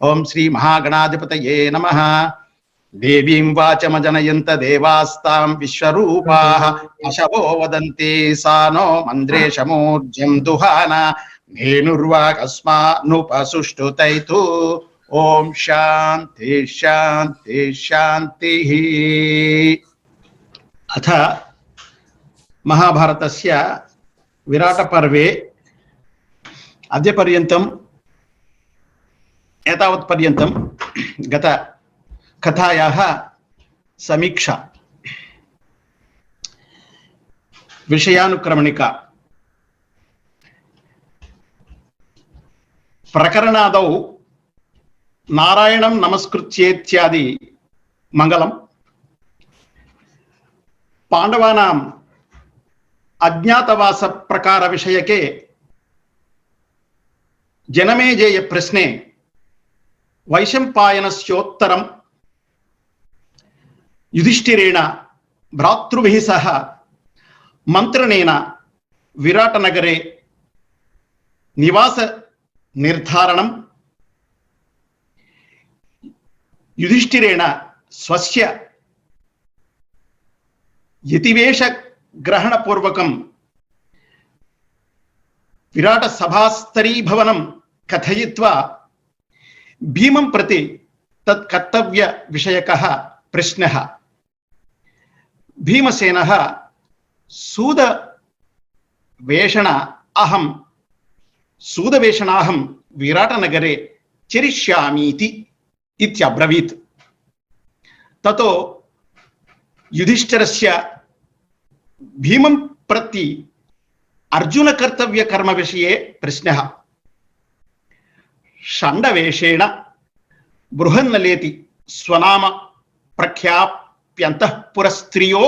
ఓం శ్రీ మహాగణాధిపతయే నమః. దేవీం వాచమజనయంత దేవాస్తాం విశ్వరూపాః పశవో వదంతి సానో మంద్రేశమూర్జం దుహాన ధేనుర్వాగస్మానుపసుష్టుతైతు. ఓం శాంతి శాంతి శాంతి. అథ మహాభారతస్య విరాట పర్వే అద్య పర్యంతం ఏతావత్ పర్యంతం గత కథాయాः సమీక్ష విషయానుక్రమణిక. ప్రకరణాదౌ నారాయణం నమస్కృత్యేత్యాది మంగళం, పాండవానాం అజ్ఞాతవాస ప్రకార విషయకే జనమేజయ ప్రశ్నే వైశంపాయనస్యోత్తరం యుధిష్ఠిరేణ భ్రాతృభిః సహ మంత్రణేన విరాటనగరే నివాస నిర్ధారణం యుధిష్ఠిరేణ స్వస్య యతివేష గ్రహణపూర్వకం విరాట సభాస్తరీభవనం కథయిత్వా భీమం ప్రతి తత్ కర్తవ్య విషయకః ప్రశ్నః. భీమసేనః సూదవేషణాహం విరాటనగరే చరిష్యామీతి ఇత్యబ్రవీత్. తతో యుధిష్ఠిరస్య భీమం ప్రతి అర్జున కర్తవ్య కర్మ విషయే ప్రశ్నః. షండవేషేణ బృహన్నలేతి స్వనామ ప్రఖ్యాప్యంతఃపురస్త్రియో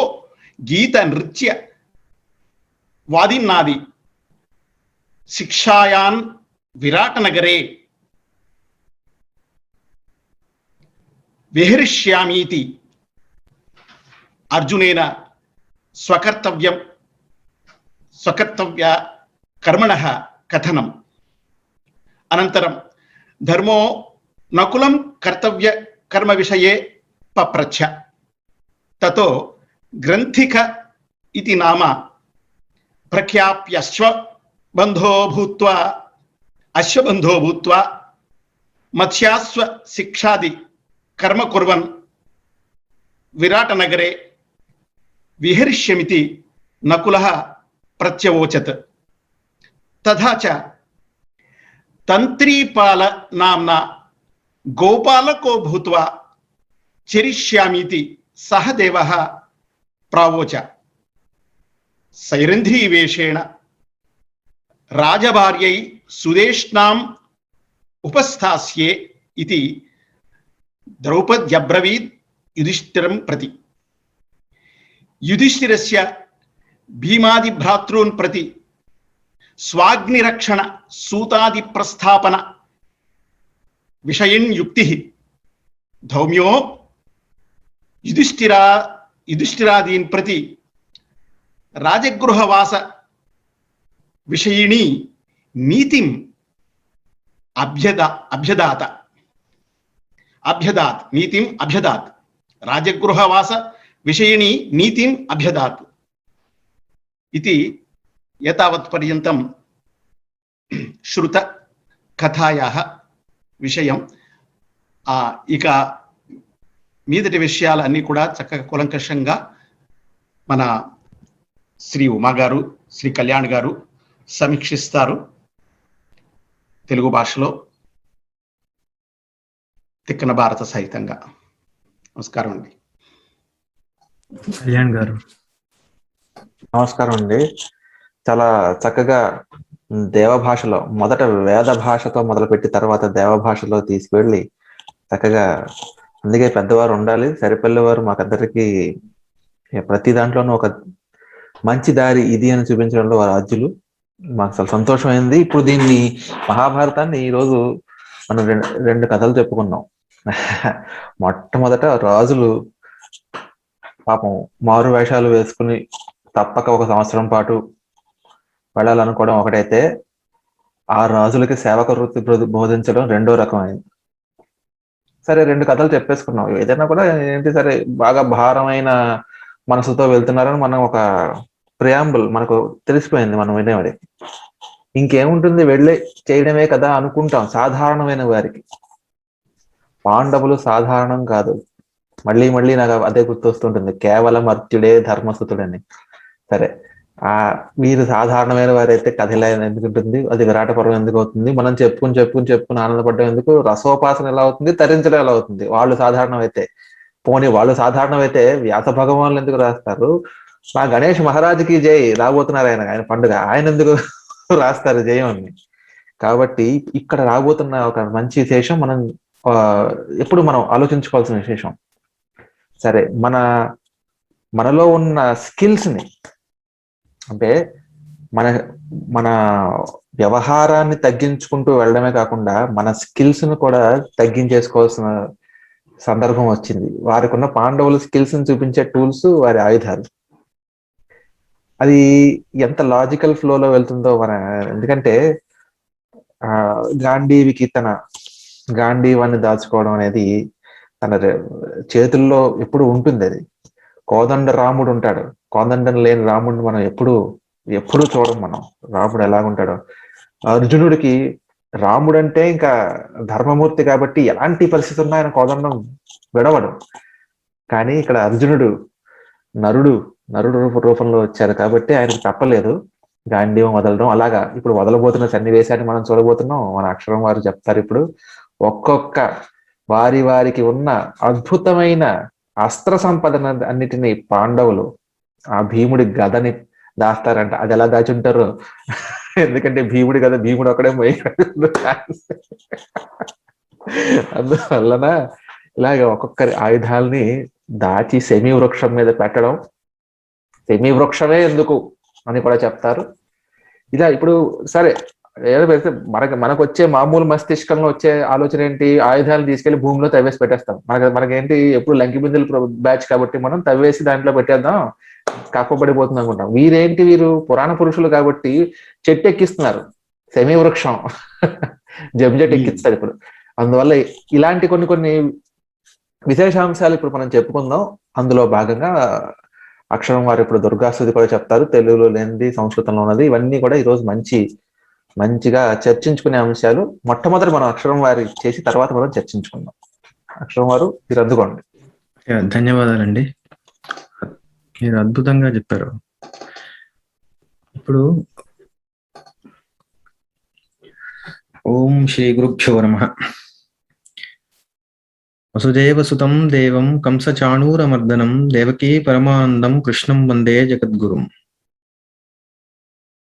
గీత నృత్య వాదిన్నాది శిక్షాయాన్ విరాటనగరే విహరిష్యామీతి అర్జునేన స్వకర్తవ్య కర్మణః కథనం. అనంతరం ధర్మో నకులం కర్తవ్య కర్మ విషయే పప్రచ్ఛ. తతో గ్రంథిక ఇతి నామ ప్రఖ్యాప్యశ్వబంధో భూత్వా మత్స్యాస్వ శిక్షాది కర్మ కుర్వన్ విరాటనగరే విహరిష్యమితి నకులః ప్రత్యవోచత్. తథా చ తంత్రీపాల నామ్నా గోపాలకో భూత్వా చరిష్యామీతి సహదేవః ప్రావోచ. సైరంధ్రీవేషేణ రాజభార్యై సుదేష్ణాం ఉపస్థాస్యే ఇతి ద్రౌపద్యబ్రవీత్ యుధిష్ఠిరం ప్రతి. యుధిష్ఠిరస్య భీమాది భ్రాతॄన్ ప్రతి స్వాగ్నిరక్షణ సూతాది ప్రస్థాపన విషయన్ యుక్తి ధౌమ్యో యుధిష్ఠిరాదీన్ ప్రతి రాజగృహవాస విషయిణీ నీతిం అభ్యదాత్ రాజగృహవాస విషయిణీ నీతిం అభ్యదాత్ ఇది ఏతావత్ పర్యంతం శ్రుత కథాయాः విషయం. ఇక మీదటి విషయాలన్నీ కూడా చక్కగా కులంకషంగా మన శ్రీ ఉమా గారు, శ్రీ కళ్యాణ్ గారు సమీక్షిస్తారు తెలుగు భాషలో తిక్కన భారత సహితంగా. నమస్కారం అండి. కళ్యాణ్ గారు నమస్కారం అండి. చాలా చక్కగా దేవభాషలో మొదట వేద భాషతో మొదలుపెట్టి తర్వాత దేవభాషలో తీసుకువెళ్ళి చక్కగా, అందుకే పెద్దవారు ఉండాలి, సరిపల్లి వారు మాకందరికి ప్రతి దాంట్లోనూ ఒక మంచి దారి ఇది అని చూపించడంలో వారు ఆద్యులు. మాకు చాలా సంతోషమైంది. ఇప్పుడు దీన్ని మహాభారతాన్ని ఈరోజు మనం రెండు కథలు చెప్పుకున్నాం. మొట్టమొదట రాజులు పాపం మారు వేషాలు వేసుకుని తప్పక ఒక సంవత్సరం పాటు వెళ్ళాలనుకోవడం ఒకటైతే, ఆ రాజులకి సేవక వృత్తి బోధించడం రెండో రకమైంది. సరే 2 కథలు చెప్పేసుకున్నాం. ఏదైనా కూడా ఏంటి సరే బాగా భారమైన మనసుతో వెళ్తున్నారని మనం ఒక ప్రియాంబుల్ మనకు తెలిసిపోయింది మనం వినేవాడి. ఇంకేముంటుంది వెళ్ళి చేయడమే కదా అనుకుంటాం సాధారణమైన వారికి. పాండవులు సాధారణం కాదు. మళ్ళీ మళ్ళీ నాకు అదే గుర్తొస్తుంటుంది, కేవలం అర్జుడే ధర్మసుతుడని. సరే వీరు సాధారణమైన వారైతే కథ ఇలా ఎందుకు ఉంటుంది, అది విరాట పర్వం ఎందుకు అవుతుంది, మనం చెప్పుకుని ఆనందపడడం ఎందుకు, రసోపాసన ఎలా అవుతుంది, తరించడం ఎలా అవుతుంది. వాళ్ళు సాధారణం అయితే పోనీ వాళ్ళు సాధారణం అయితే వ్యాస భగవాన్లు ఎందుకు రాస్తారు, మా గణేష్ మహారాజుకి జై రాబోతున్నారు ఆయన పండుగ, ఆయన ఎందుకు రాస్తారు జయం అని. కాబట్టి ఇక్కడ రాబోతున్న ఒక మంచి విశేషం మనం ఎప్పుడు మనం ఆలోచించుకోవాల్సిన విశేషం. సరే మనలో ఉన్న స్కిల్స్ ని, అంటే మన వ్యవహారాన్ని తగ్గించుకుంటూ వెళ్ళడమే కాకుండా మన స్కిల్స్ ను కూడా తగ్గించేసుకోవాల్సిన సందర్భం వచ్చింది. వారికి ఉన్న పాండవుల స్కిల్స్ ని చూపించే టూల్స్ వారి ఆయుధాలు. అది ఎంత లాజికల్ ఫ్లోలో వెళ్తుందో ఎందుకంటే గాంధీవికి గాంధీవాన్ని దాచుకోవడం అనేది తన చేతుల్లో ఎప్పుడు ఉంటుంది. అది కోదండ రాముడు ఉంటాడు, కోదండం లేని రాముడిని మనం ఎప్పుడు చూడం. మనం రాముడు ఎలాగుంటాడో, అర్జునుడికి రాముడు అంటే ఇంకా ధర్మమూర్తి కాబట్టి ఎలాంటి పరిస్థితి ఉన్నా ఆయన కోదండం విడవడు. కానీ ఇక్కడ అర్జునుడు నరుడు రూపంలో వచ్చారు కాబట్టి ఆయనకు తప్పలేదు గాంధీవం వదలడం. అలాగా ఇప్పుడు వదలబోతున్న సన్నివేశాన్ని మనం చూడబోతున్నాం. మన అక్షరం వారు చెప్తారు ఇప్పుడు. ఒక్కొక్క వారికి ఉన్న అద్భుతమైన అస్త్ర సంపదన అన్నిటినీ పాండవులు ఆ భీముడి గదని దాస్తారంట. అది ఎలా దాచుంటారు, ఎందుకంటే భీముడి గద భీముడు ఒకడే అందువల్లన ఇలాగ ఒక్కొక్కరి ఆయుధాలని దాచి శమీ వృక్షం మీద పెట్టడం. శమీ వృక్షమే ఎందుకు అని కూడా చెప్తారు. ఇలా ఇప్పుడు సరే ఏదో పెడితే మనకు వచ్చే మామూలు మస్తిష్కంలో వచ్చే ఆలోచన ఏంటి, ఆయుధాలు తీసుకెళ్లి భూమిలో తవ్వేసి పెట్టేస్తాం. మనకేంటి ఎప్పుడు లంకి బిందులు బ్యాచ్ కాబట్టి మనం తవ్వేసి దాంట్లో పెట్టేద్దాం, కాకపోబడిపోతుంది అనుకుంటాం. వీరు పురాణ పురుషులు కాబట్టి చెట్టు ఎక్కిస్తున్నారు, శమీ వృక్షం జంజట్ ఎక్కిస్తారు ఇప్పుడు. అందువల్ల ఇలాంటి కొన్ని విశేషాంశాలు ఇప్పుడు మనం చెప్పుకుందాం. అందులో భాగంగా అక్షరం వారు ఇప్పుడు దుర్గాస్తుతి కూడా చెప్తారు, తెలుగులో లేనిది సంస్కృతంలో ఉన్నది. ఇవన్నీ కూడా ఈరోజు మంచిగా చర్చించుకునే అంశాలు. మొట్టమొదటి మనం అక్షరం వారి చేసి తర్వాత మనం చర్చించుకుందాం. అక్షరం వారు మీరు అందుకోండి. ధన్యవాదాలండి, మీరు అద్భుతంగా చెప్పారు. ఇప్పుడు ఓం శ్రీ గురుభ్యో నమః. వసుదేవసుతం దేవం కంసచాణూరమర్దనం దేవకీ పరమానందం కృష్ణం వందే జగద్గురుం.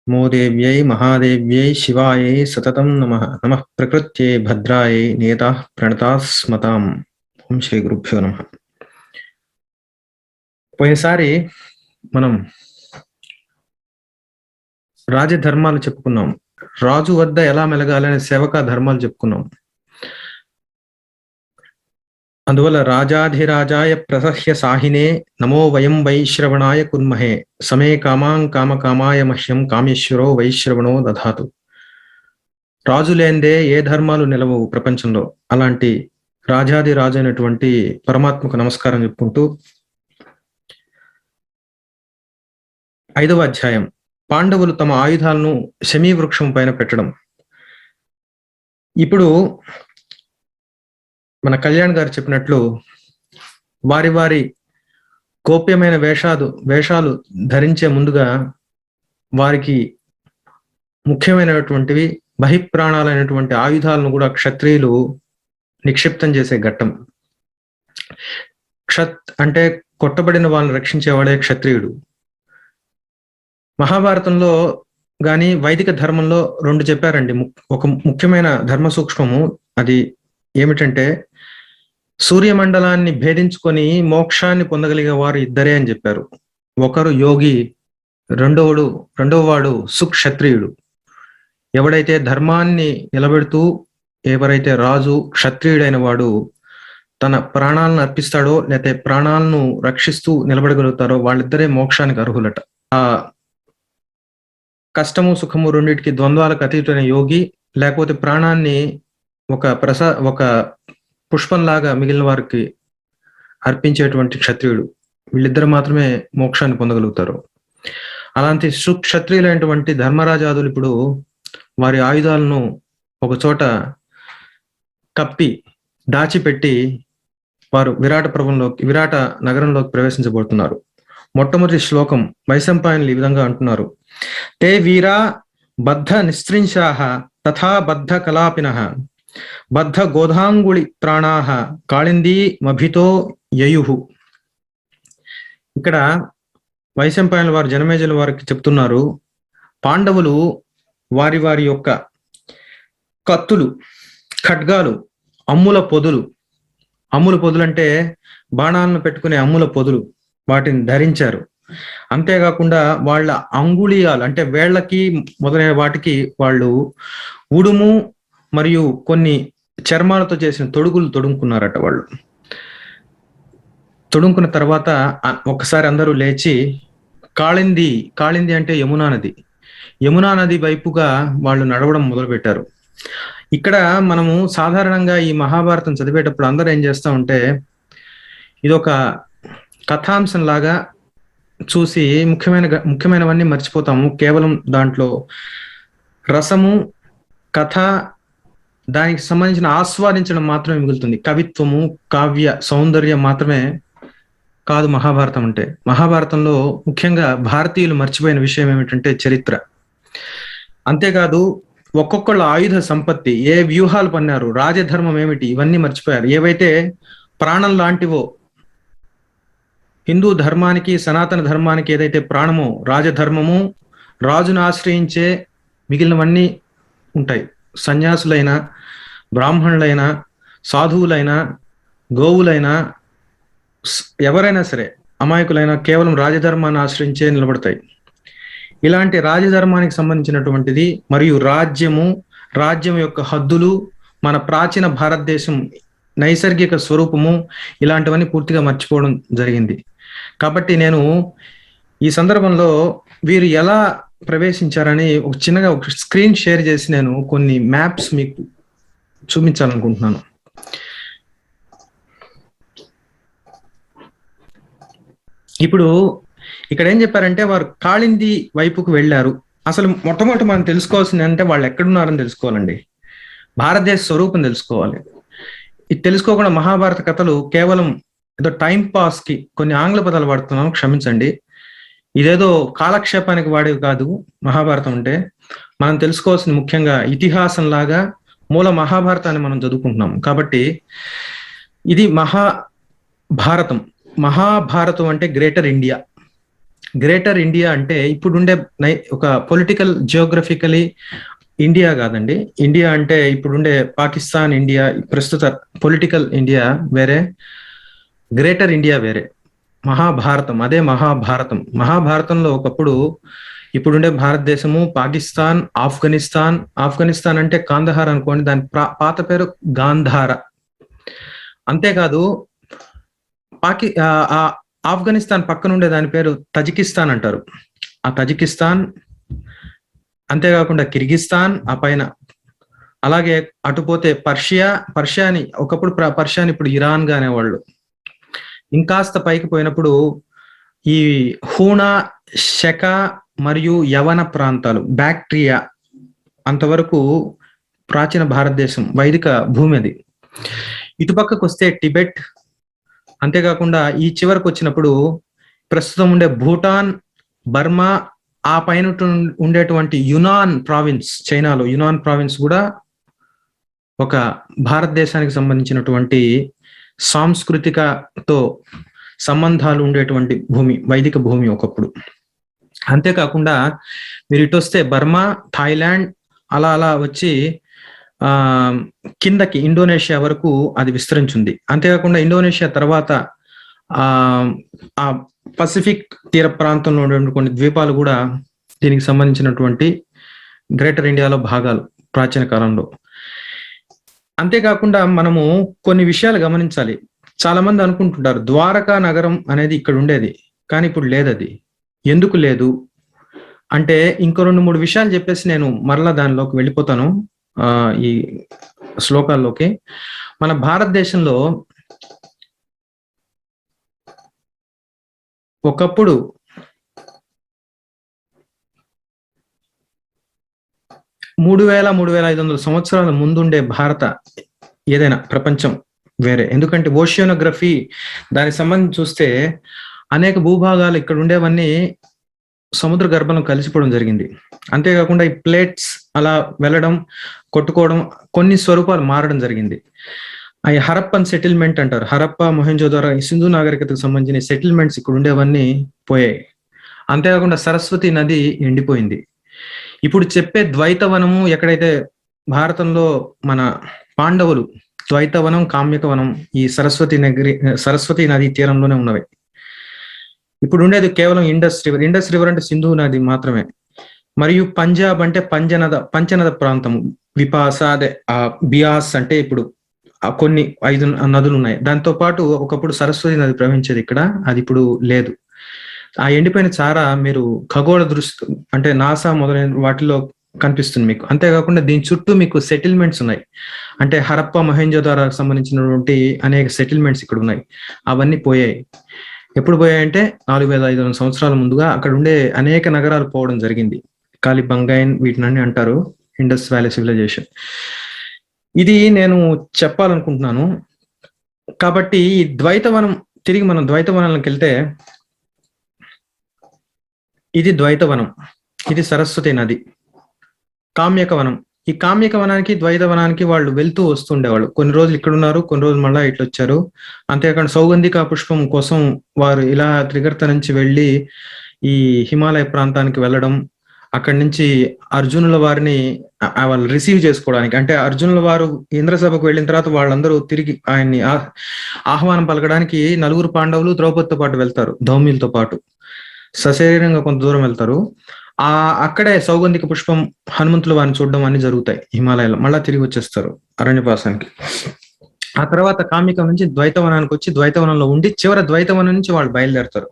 మోదేవ్యై మహాదేవ్యై శివాయై సతతం నమః. నమః ప్రకృత్యై భద్రాయై నేతాః ప్రణతాస్మతాం. ఓం శ్రీ గురుభ్యో నమః. పోయినసారి మనం రాజధర్మాలు చెప్పుకున్నాం, రాజు వద్ద ఎలా మెలగాలనే సేవక ధర్మాలు చెప్పుకున్నాం. అందువల్ల రాజాధిరాజాయ ప్రసహ్య సాహినే నమో వయం వైశ్రవణాయ కుర్మహే సమే కామాం కామకామాయ మహ్యం కామేశ్వరో వైశ్రవణో దధాతు. రాజు లేందే ఏ ధర్మాలు నిలవవు ప్రపంచంలో. అలాంటి రాజాధిరాజు అయినటువంటి పరమాత్మకు నమస్కారం చెప్పుకుంటూ 5వ అధ్యాయం, పాండవులు తమ ఆయుధాలను శమీ వృక్షం పైన పెట్టడం. ఇప్పుడు మన కళ్యాణ్ గారు చెప్పినట్లు వారి గోప్యమైన వేషాలు ధరించే ముందుగా వారికి ముఖ్యమైనటువంటివి బహిప్రాణాలైనటువంటి ఆయుధాలను కూడా క్షత్రియులు నిక్షిప్తం చేసే ఘట్టం. అంటే కొట్టబడిన వాళ్ళని రక్షించేవాడే క్షత్రియుడు. మహాభారతంలో గాని వైదిక ధర్మంలో 2 చెప్పారండి. ఒక ముఖ్యమైన ధర్మ సూక్ష్మము అది ఏమిటంటే, సూర్యమండలాన్ని భేదించుకొని మోక్షాన్ని పొందగలిగే వారు ఇద్దరే అని చెప్పారు. ఒకరు యోగి, రెండవ వాడు సుక్షత్రియుడు. ఎవడైతే ధర్మాన్ని నిలబెడుతూ ఎవరైతే రాజు క్షత్రియుడైన వాడు తన ప్రాణాలను అర్పిస్తాడో లేకపోతే ప్రాణాలను రక్షిస్తూ నిలబడగలుగుతారో వాళ్ళిద్దరే మోక్షానికి అర్హులట. ఆ కష్టము సుఖము రెండింటికి ద్వంద్వాలకు అతీతమైన యోగి, లేకపోతే ప్రాణాన్ని ఒక పుష్పంలాగా మిగిలిన వారికి అర్పించేటువంటి క్షత్రియుడు. వీళ్ళిద్దరు మాత్రమే మోక్షాన్ని పొందగలుగుతారు. అలాంటి సుక్షత్రియులైనటువంటి ధర్మరాజాదులు ఇప్పుడు వారి ఆయుధాలను ఒక చోట కప్పి దాచిపెట్టి వారు విరాట నగరంలోకి ప్రవేశించబోతున్నారు. మొట్టమొదటి శ్లోకం వైశంపాయనులు ఈ విధంగా అంటున్నారు: తే వీరా బద్ధ నిస్త్రింశాః తథా బద్ధ కలాపినః బద్ధ గోధాంగుళి త్రాణాః కాళిందీ మభితో యయుః. ఇక్కడ వైశంపాయనుల వారు జనమేజయుల వారికి చెప్తున్నారు, పాండవులు వారి వారి యొక్క కత్తులు, ఖడ్గాలు, అమ్ముల పొదులు అంటే బాణాలను పెట్టుకునే అమ్ముల పొదులు, వాటిని ధరించారు. అంతేకాకుండా వాళ్ళ అంగుళీయాలు అంటే వేళ్లకి మొదలైన వాటికి వాళ్ళు ఉడుము మరియు కొన్ని చర్మాలతో చేసిన తొడుగులు తొడుక్కున్నారట. వాళ్ళు తొడుక్కున్న తర్వాత ఒకసారి అందరూ లేచి కాళింది అంటే యమునా నది వైపుగా వాళ్ళు నడవడం మొదలుపెట్టారు. ఇక్కడ మనము సాధారణంగా ఈ మహాభారతం చదివేటప్పుడు అందరూ ఏం చేస్తా ఉంటే ఇదొక కథాంశం లాగా చూసి ముఖ్యమైనవన్నీ మర్చిపోతాము. కేవలం దాంట్లో రసము, కథ, దానికి సంబంధించిన ఆస్వాదించడం మాత్రమే మిగులుతుంది. కవిత్వము, కావ్య సౌందర్యం మాత్రమే కాదు మహాభారతం అంటే. మహాభారతంలో ముఖ్యంగా భారతీయులు మర్చిపోయిన విషయం ఏమిటంటే చరిత్ర. అంతేకాదు ఒక్కొక్కళ్ళ ఆయుధ సంపత్తి, ఏ వ్యూహాలు పన్నారు, రాజధర్మం ఏమిటి, ఇవన్నీ మర్చిపోయారు. ఏవైతే ప్రాణం లాంటివో హిందూ ధర్మానికి, సనాతన ధర్మానికి ఏదైతే ప్రాణమో రాజధర్మము, రాజును ఆశ్రయించే మిగిలినవన్నీ ఉంటాయి. సన్యాసులైనా, బ్రాహ్మణులైనా, సాధువులైనా, గోవులైనా, ఎవరైనా సరే అమాయకులైనా కేవలం రాజధర్మాన్ని ఆశ్రయించే నిలబడతాయి. ఇలాంటి రాజధర్మానికి సంబంధించినటువంటిది మరియు రాజ్యం యొక్క హద్దులు, మన ప్రాచీన భారతదేశం నైసర్గిక స్వరూపము, ఇలాంటివన్నీ పూర్తిగా మర్చిపోవడం జరిగింది. కాబట్టి నేను ఈ సందర్భంలో వీరు ఎలా ప్రవేశించారని ఒక స్క్రీన్ షేర్ చేసి నేను కొన్ని మ్యాప్స్ మీకు చూపించాలనుకుంటున్నాను. ఇప్పుడు ఇక్కడ ఏం చెప్పారంటే వారు కాళింది వైపుకు వెళ్ళారు. అసలు మొట్టమొదటి మనం తెలుసుకోవాల్సింది అంటే వాళ్ళు ఎక్కడున్నారని తెలుసుకోవాలండి. భారతదేశ స్వరూపం తెలుసుకోవాలి. ఇది తెలుసుకోకుండా మహాభారత కథలు కేవలం ఏదో టైం పాస్ కి కొన్ని ఆంగ్ల పదాలు వాడుతున్నాను, క్షమించండి. ఇదేదో కాలక్షేపానికి వాడేవి కాదు. మహాభారతం అంటే మనం తెలుసుకోవాల్సింది ముఖ్యంగా ఇతిహాసం లాగా మూల మహాభారతాన్ని మనం చదువుకుంటున్నాం. కాబట్టి ఇది మహాభారతం అంటే గ్రేటర్ ఇండియా అంటే ఇప్పుడుండే ఒక పొలిటికల్ జియోగ్రఫికలీ ఇండియా కాదండి. ఇండియా అంటే ఇప్పుడుండే పాకిస్తాన్ ఇండియా, ప్రస్తుత పొలిటికల్ ఇండియా వేరే, గ్రేటర్ ఇండియా వేరే. అదే మహాభారతంలో ఒకప్పుడు ఇప్పుడుండే భారతదేశము, పాకిస్తాన్, ఆఫ్ఘనిస్తాన్ అంటే కాందహార్ అనుకోండి, దాని పాత పేరు గాంధార. అంతేకాదు ఆఫ్ఘనిస్తాన్ పక్కన ఉండే దాని పేరు తజికిస్తాన్ అంటారు. ఆ తజికిస్తాన్, అంతేకాకుండా కిర్గిస్తాన్, ఆ పైన అలాగే అటుపోతే పర్షియాని ఒకప్పుడు పర్షియాని ఇప్పుడు ఇరాన్ గా అనేవాళ్ళు. ఇంకాస్త పైకి పోయినప్పుడు ఈ హూనా, శక మరియు యవన ప్రాంతాలు, బ్యాక్ట్రియా, అంతవరకు ప్రాచీన భారతదేశం, వైదిక భూమి అది. ఇటుపక్కకు వస్తే టిబెట్, అంతేకాకుండా ఈ చివరకు వచ్చినప్పుడు ప్రస్తుతం ఉండే భూటాన్, బర్మా, ఆ పైన ఉండేటువంటి యునాన్ ప్రావిన్స్, చైనాలో యునాన్ ప్రావిన్స్ కూడా ఒక భారతదేశానికి సంబంధించినటువంటి సాంస్కృతికతో సంబంధాలు ఉండేటువంటి భూమి, వైదిక భూమి ఒకప్పుడు. అంతేకాకుండా మీరు ఇటు వస్తే బర్మా, థాయిలాండ్, అలా వచ్చి కిందకి ఇండోనేషియా వరకు అది విస్తరించింది. అంతేకాకుండా ఇండోనేషియా తర్వాత ఆ పసిఫిక్ తీర ప్రాంతంలో ఉండే కొన్ని ద్వీపాలు కూడా దీనికి సంబంధించినటువంటి గ్రేటర్ ఇండియాలో భాగాలు ప్రాచీన కాలంలో. అంతేకాకుండా మనము కొన్ని విషయాలు గమనించాలి. చాలా మంది అనుకుంటుంటారు ద్వారకా నగరం అనేది ఇక్కడ ఉండేది, కానీ ఇప్పుడు లేదు. అది ఎందుకు లేదు అంటే ఇంకో 2-3 విషయాలు చెప్పేసి నేను మరలా దానిలోకి వెళ్ళిపోతాను. ఈ శ్లోకాల్లోకి. మన భారతదేశంలో ఒకప్పుడు మూడు వేల 3,500 సంవత్సరాల ముందుండే భారత ఏదైనా ప్రపంచం వేరే. ఎందుకంటే ఓషియోనోగ్రఫీ దానికి సంబంధించి చూస్తే అనేక భూభాగాలు ఇక్కడ ఉండేవన్నీ సముద్ర గర్భంలో కలిసిపోవడం జరిగింది. అంతేకాకుండా ఈ ప్లేట్స్ అలా వెళ్ళడం, కొట్టుకోవడం, కొన్ని స్వరూపాలు మారడం జరిగింది. అవి హరప్పన్ సెటిల్మెంట్ అంటారు. హరప్ప, మొహెంజోదారో, సింధు నాగరికతకు సంబంధించిన సెటిల్మెంట్స్ ఇక్కడ ఉండేవన్నీ పోయాయి. అంతేకాకుండా సరస్వతి నది ఎండిపోయింది. ఇప్పుడు చెప్పే ద్వైతవనము ఎక్కడైతే భారతంలో మన పాండవులు ద్వైతవనం, కామ్యకవనం ఈ సరస్వతి నది తీరంలోనే ఉన్నవి. ఇప్పుడు ఉండేది కేవలం ఇండస్ రివర్. ఇండస్ రివర్ అంటే సింధు నది మాత్రమే. మరియు పంజాబ్ అంటే పంచనద ప్రాంతం. విపాస అదే బియాస్ అంటే ఇప్పుడు కొన్ని 5 నదులు ఉన్నాయి. దాంతో పాటు ఒకప్పుడు సరస్వతి నది ప్రవహించేది ఇక్కడ, అది ఇప్పుడు లేదు. ఆ ఎండిపోయిన చార మీరు ఖగోళ దృష్టి అంటే నాసా మొదలైన వాటిలో కనిపిస్తుంది మీకు. అంతేకాకుండా దీని చుట్టూ మీకు సెటిల్మెంట్స్ ఉన్నాయి. అంటే హరప్ప, మొహెంజోదారోకు సంబంధించినటువంటి అనేక సెటిల్మెంట్స్ ఇక్కడ ఉన్నాయి. అవన్నీ పోయాయి. ఎప్పుడు పోయాయంటే 4,500 సంవత్సరాల ముందుగా అక్కడ ఉండే అనేక నగరాలు పోవడం జరిగింది. కాలిబంగైన్ వీటినన్నీ అంటారు, ఇండస్ వ్యాలీ సివిలైజేషన్. ఇది నేను చెప్పాలనుకుంటున్నాను. కాబట్టి ఈ ద్వైతవనం, తిరిగి మనం ద్వైతవనాలకు వెళ్తే, ఇది ద్వైతవనం, ఇది సరస్వతి నది. కామ్యకవనం, ఈ కామ్యకవనానికి ద్వైతవనానికి వాళ్ళు వెళ్తూ వస్తుండేవాళ్ళు. కొన్ని రోజులు ఇక్కడ ఉన్నారు, కొన్ని రోజులు మళ్ళా ఇట్లా వచ్చారు. అంతేకాకుండా సౌగంధిక పుష్పం కోసం వారు ఇలా త్రిగర్త నుంచి వెళ్ళి ఈ హిమాలయ ప్రాంతానికి వెళ్ళడం, అక్కడి నుంచి అర్జునుల వారిని వాళ్ళు రిసీవ్ చేసుకోవడానికి, అంటే అర్జునుల వారు ఇంద్రసభకు వెళ్ళిన తర్వాత వాళ్ళందరూ తిరిగి ఆయన్ని ఆహ్వానం పలకడానికి 4 పాండవులు ద్రౌపదితో పాటు వెళ్తారు, ధౌమ్యులతో పాటు సశరీరంగా కొంత దూరం వెళ్తారు. అక్కడే సౌగంధిక పుష్పం, హనుమంతుల వారిని చూడడం అన్ని జరుగుతాయి హిమాలయాలో. మళ్ళా తిరిగి వచ్చేస్తారు అరణ్యపాసానికి. ఆ తర్వాత కామికం నుంచి ద్వైతవనానికి వచ్చి ద్వైతవనంలో ఉండి చివరి ద్వైతవనం నుంచి వాళ్ళు బయలుదేరతారు.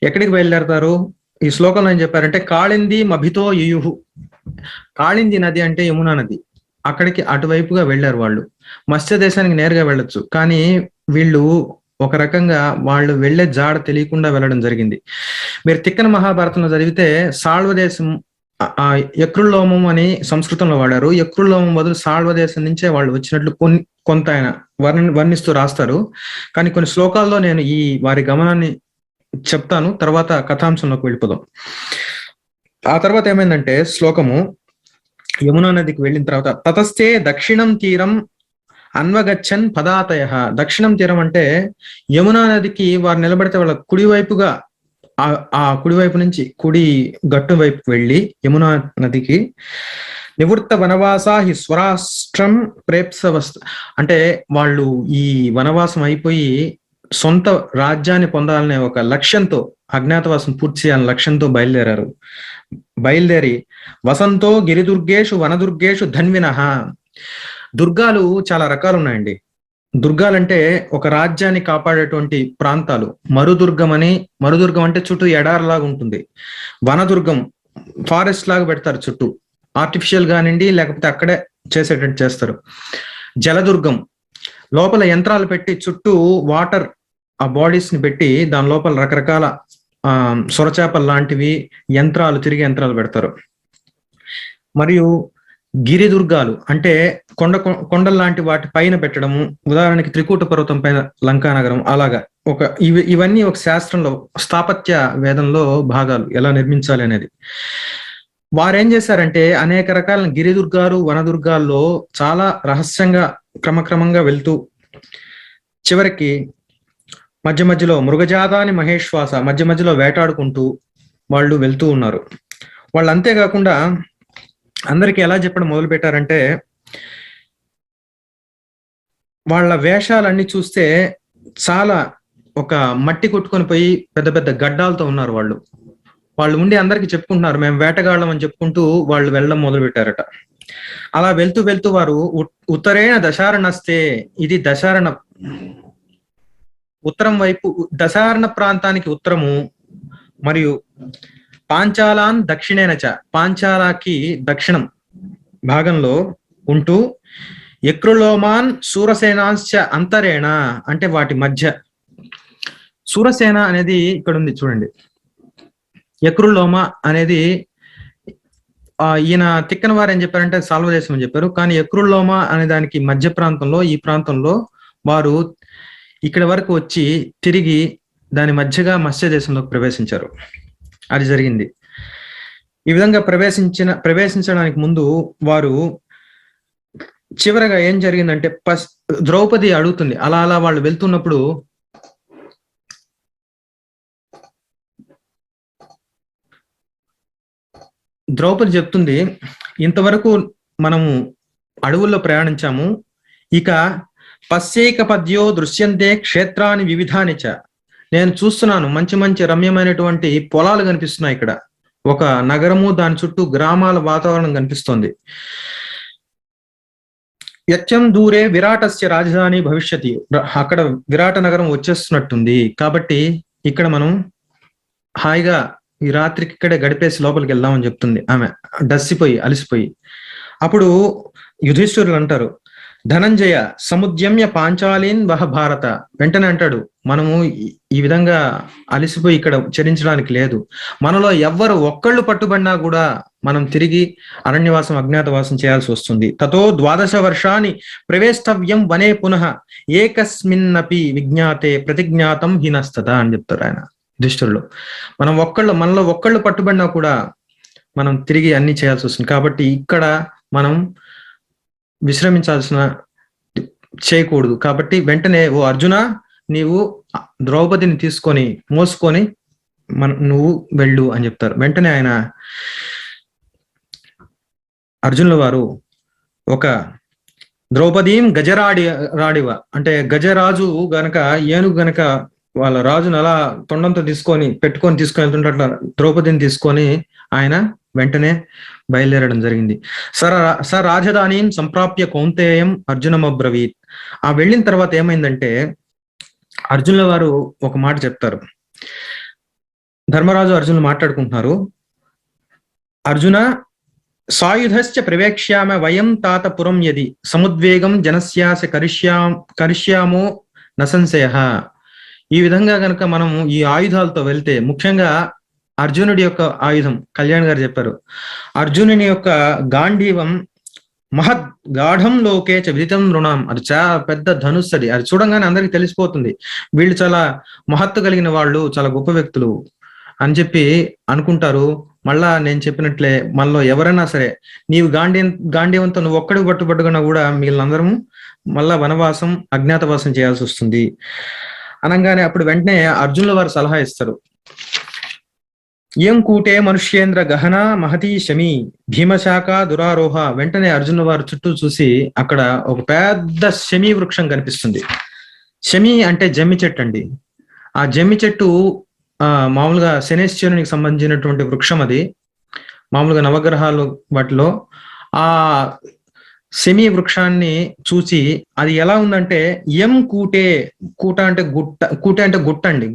ఎక్కడికి బయలుదేరతారు? ఈ శ్లోకంలో ఏం చెప్పారంటే కాళింది మభితో యుయుహు. కాళింది నది అంటే యమునా నది, అక్కడికి అటువైపుగా వెళ్ళారు వాళ్ళు. మత్స్య దేశానికి నేరుగా వెళ్ళొచ్చు, కానీ వీళ్ళు ఒక రకంగా వాళ్ళు వెళ్లే జాడ తెలియకుండా వెళ్ళడం జరిగింది. మీరు తిక్కన మహాభారతంలో చదివితే సాళ్వదేశం, యకృల్లోమం అని సంస్కృతంలో వాడారు. యకృల్లోమం బదులు సాళ్వదేశం నుంచే వాళ్ళు వచ్చినట్లు కొంత ఆయన వర్ణిస్తూ రాస్తారు. కానీ కొన్ని శ్లోకాల్లో నేను ఈ వారి గమనాన్ని చెప్తాను, తర్వాత కథాంశంలోకి వెళ్ళిపోదాం. ఆ తర్వాత ఏమైందంటే శ్లోకము యమునా నదికి వెళ్ళిన తర్వాత తతస్థే దక్షిణం తీరం అన్వగచ్చన్ పదాతయ. దక్షిణం తీరం అంటే యమునా నదికి వారు నిలబడితే వాళ్ళ కుడివైపుగా, ఆ కుడివైపు నుంచి కుడి గట్టు వైపు వెళ్ళి యమునా నదికి నివృత్త వనవాసా హి స్వరాష్ట్రం ప్రేప్సవస్, అంటే వాళ్ళు ఈ వనవాసం అయిపోయి సొంత రాజ్యాన్ని పొందాలనే ఒక లక్ష్యంతో, అజ్ఞాతవాసం పూర్తి చేయాలనే లక్ష్యంతో బయలుదేరారు. బయలుదేరి వసంతో గిరిదుర్గేషు వనదుర్గేషు ధన్వినః. దుర్గాలు చాలా రకాలు ఉన్నాయండి. దుర్గాలంటే ఒక రాజ్యాన్ని కాపాడేటువంటి ప్రాంతాలు. మరుదుర్గం అంటే చుట్టూ ఎడారిలాగా ఉంటుంది. వనదుర్గం ఫారెస్ట్ లాగా పెడతారు చుట్టూ, ఆర్టిఫిషియల్ గానివ్వండి లేకపోతే అక్కడే చేసేటట్టు చేస్తారు. జలదుర్గం లోపల యంత్రాలు పెట్టి చుట్టూ వాటర్ ఆ బాడీస్ ని పెట్టి దాని లోపల రకరకాల సొరచేపలు లాంటివి తిరిగే యంత్రాలు పెడతారు. మరియు గిరిదుర్గాలు అంటే కొండల లాంటి వాటి పైన పెట్టడము, ఉదాహరణకి త్రికూట పర్వతం పైన లంకానగరం, అలాగా ఇవన్నీ ఒక శాస్త్రంలో, స్థాపత్య వేదంలో భాగాలు ఎలా నిర్మించాలి అనేది. వారేం చేశారంటే అనేక రకాల గిరిదుర్గాలు, వనదుర్గాల్లో చాలా రహస్యంగా క్రమక్రమంగా వెళ్తూ చివరికి మధ్య మధ్యలో మృగజాతాని మహేశ్వాస, మధ్య మధ్యలో వేటాడుకుంటూ వాళ్ళు వెళ్తూ ఉన్నారు. వాళ్ళు అంతేకాకుండా అందరికీ ఎలా చెప్పడం మొదలు పెట్టారంటే, వాళ్ళ వేషాలన్నీ చూస్తే చాలా ఒక మట్టి కొట్టుకొని పోయి పెద్ద పెద్ద గడ్డాలతో ఉన్నారు వాళ్ళు ఉండి అందరికీ చెప్పుకుంటున్నారు మేము వేటగాళ్ళం అని చెప్పుకుంటూ వాళ్ళు వెళ్ళడం మొదలు పెట్టారట. అలా వెళ్తూ వెళ్తూ వారు ఉత్తరేణ దశారణస్తే, ఇది దశారణ ఉత్తరం వైపు, దశారణ ప్రాంతానికి ఉత్తరము, మరియు పాంచాలాన్ దక్షిణేనచ, పాంచాలాకి దక్షిణం భాగంలో ఉంటూ యక్రులోమాన్ శూరసేనాంశ అంతరేణ అంటే వాటి మధ్య. శూరసేన అనేది ఇక్కడ ఉంది చూడండి. యక్రులోమ అనేది ఈయన తిక్కన వారు ఏం చెప్పారంటే సాల్వదేశం అని చెప్పారు. కానీ యక్రులోమ అనే దానికి మధ్య ప్రాంతంలో, ఈ ప్రాంతంలో వారు ఇక్కడ వరకు వచ్చి తిరిగి దాని మధ్యగా మత్స్య దేశంలోకి ప్రవేశించారు. అది జరిగింది. ఈ విధంగా ప్రవేశించడానికి ముందు వారు చివరగా ఏం జరిగిందంటే ద్రౌపది అడుగుతుంది. అలా అలా వాళ్ళు వెళ్తున్నప్పుడు ద్రౌపది చెప్తుంది, ఇంతవరకు మనము అడవుల్లో ప్రయాణించాము, ఇక పశ్చేక పద్యో దృశ్యంతే క్షేత్రాన్ని వివిధాని చ. నేను చూస్తున్నాను మంచి మంచి రమ్యమైనటువంటి పొలాలు కనిపిస్తున్నాయి. ఇక్కడ ఒక నగరము, దాని చుట్టూ గ్రామాల వాతావరణం కనిపిస్తోంది. యత్యం దూరే విరాటస్య రాజధాని భవిష్యతి. అక్కడ విరాట నగరం వచ్చేస్తున్నట్టుంది. కాబట్టి ఇక్కడ మనం హాయిగా ఈ రాత్రికి ఇక్కడే గడిపేసి లోపలికి వెళ్దామని చెప్తుంది ఆమె, డస్సిపోయి అలసిపోయి. అప్పుడు యుధిష్ఠిరులు అంటారు, ధనంజయ సముద్యమ్య పాంచాలీన్ వహ భారత. వెంటనే అంటాడు, మనము ఈ విధంగా అలసిపోయి ఇక్కడ చరించడానికి లేదు. మనలో ఎవ్వరు ఒక్కళ్ళు పట్టుబడినా కూడా మనం తిరిగి అరణ్యవాసం, అజ్ఞాతవాసం చేయాల్సి వస్తుంది. తతో 12 వర్షాన్ని ప్రవేష్టవ్యం వనే పునః ఏకస్మిన్నపి విజ్ఞాతే ప్రతిజ్ఞాతం హీనస్తత అని చెప్తారు ఆయన యుధిష్ఠిరులు. మనలో ఒక్కళ్ళు పట్టుబడినా కూడా మనం తిరిగి అన్ని చేయాల్సి వస్తుంది. కాబట్టి ఇక్కడ మనం విశ్రమించాల్సిన చేయకూడదు. కాబట్టి వెంటనే ఓ అర్జున, నీవు ద్రౌపదిని తీసుకొని మోసుకొని నువ్వు వెళ్ళు అని చెప్తారు. వెంటనే ఆయన అర్జునుల వారు ఒక ద్రౌపదీం రాడివ అంటే గజరాజు గనక, ఏనుగు గనక వాళ్ళ రాజును అలా తొండంతో తీసుకొని వెళ్తుంటే అట్లా ద్రౌపదిని తీసుకొని ఆయన వెంటనే బయలుదేరడం జరిగింది. స రాజధానిం సంప్రాప్య కౌంతేయం అర్జునం అబ్రవీత్. ఆ వెళ్ళిన తర్వాత ఏమైందంటే అర్జునుల వారు ఒక మాట చెప్తారు. ధర్మరాజు అర్జునులు మాట్లాడుకుంటున్నారు. అర్జున సాయుధశ్చ ప్రవేక్ష్యామ వయం తాత పురం యది సముద్వేగం జనస్యాస కరిష్యామో నసంశయ. ఈ విధంగా గనక మనం ఈ ఆయుధాలతో వెళ్తే, ముఖ్యంగా అర్జునుడి యొక్క ఆయుధం కళ్యాణ్ గారు చెప్పారు, అర్జునుని యొక్క గాంధీవం మహద్ గాఢం లోకే చ విదితం రుణం. అది చాలా పెద్ద ధనుస్సు. అది చూడంగానే అందరికి తెలిసిపోతుంది, వీళ్ళు చాలా మహత్తు కలిగిన వాళ్ళు, చాలా గొప్ప వ్యక్తులు అని చెప్పి అనుకుంటారు. మళ్ళా నేను చెప్పినట్లే మనలో ఎవరైనా సరే, నీవు గాంధీవంతో నువ్వు ఒక్కడికి పట్టుబట్టుకున్నా కూడా మిగిలిన అందరము మళ్ళా వనవాసం, అజ్ఞాతవాసం చేయాల్సి వస్తుంది అనగానే అప్పుడు వెంటనే అర్జునుల వారు సలహా ఇస్తారు. ఏం కూటే మనుష్యేంద్ర గహన మహతీ శమి భీమశాఖ దురారోహ. వెంటనే అర్జునుల వారు చుట్టూ చూసి అక్కడ ఒక పెద్ద శమీ వృక్షం కనిపిస్తుంది. శమి అంటే జమ్మి చెట్టు అండి. ఆ జమ్మి చెట్టు మామూలుగా శనేశ్వరునికి సంబంధించినటువంటి వృక్షం. అది మామూలుగా నవగ్రహాలు వాటిలో ఆ శమీ వృక్షాన్ని చూసి అది ఎలా ఉందంటే, ఎం కూటే, కూట అంటే గుట్ట, కూట అంటే గుట్ట అండి,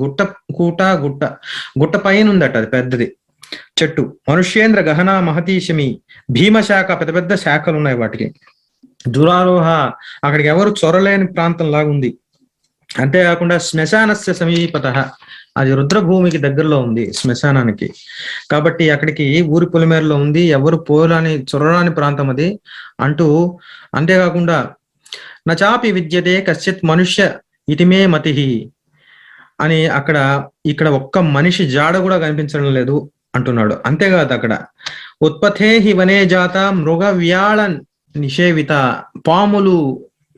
గుట్ట పైన ఉందట అది పెద్దది చెట్టు. మనుష్యేంద్ర గహన మహతీ శమి భీమశాఖ, పెద్ద పెద్ద శాఖలు ఉన్నాయి వాటికి. దురారోహ, అక్కడికి ఎవరు చొరలేని ప్రాంతం లాగా ఉంది. అంతేకాకుండా శ్మశానస్య సమీపత, అది రుద్రభూమికి దగ్గరలో ఉంది శ్మశానానికి. కాబట్టి అక్కడికి ఊరి పొలిమేరలో ఉంది, ఎవరు చొరరాని ప్రాంతం అది అంటూ. అంతేకాకుండా నచాపి విద్యతే కశ్చిత్ మనుష్య ఇతిమే మతిహి అని ఇక్కడ ఒక్క మనిషి జాడ కూడా కనిపించడం లేదు అంటున్నాడు. అంతేకాదు, అక్కడ ఉత్పథే హి వనే జాత మృగ వ్యాళ నిషేవిత, పాములు,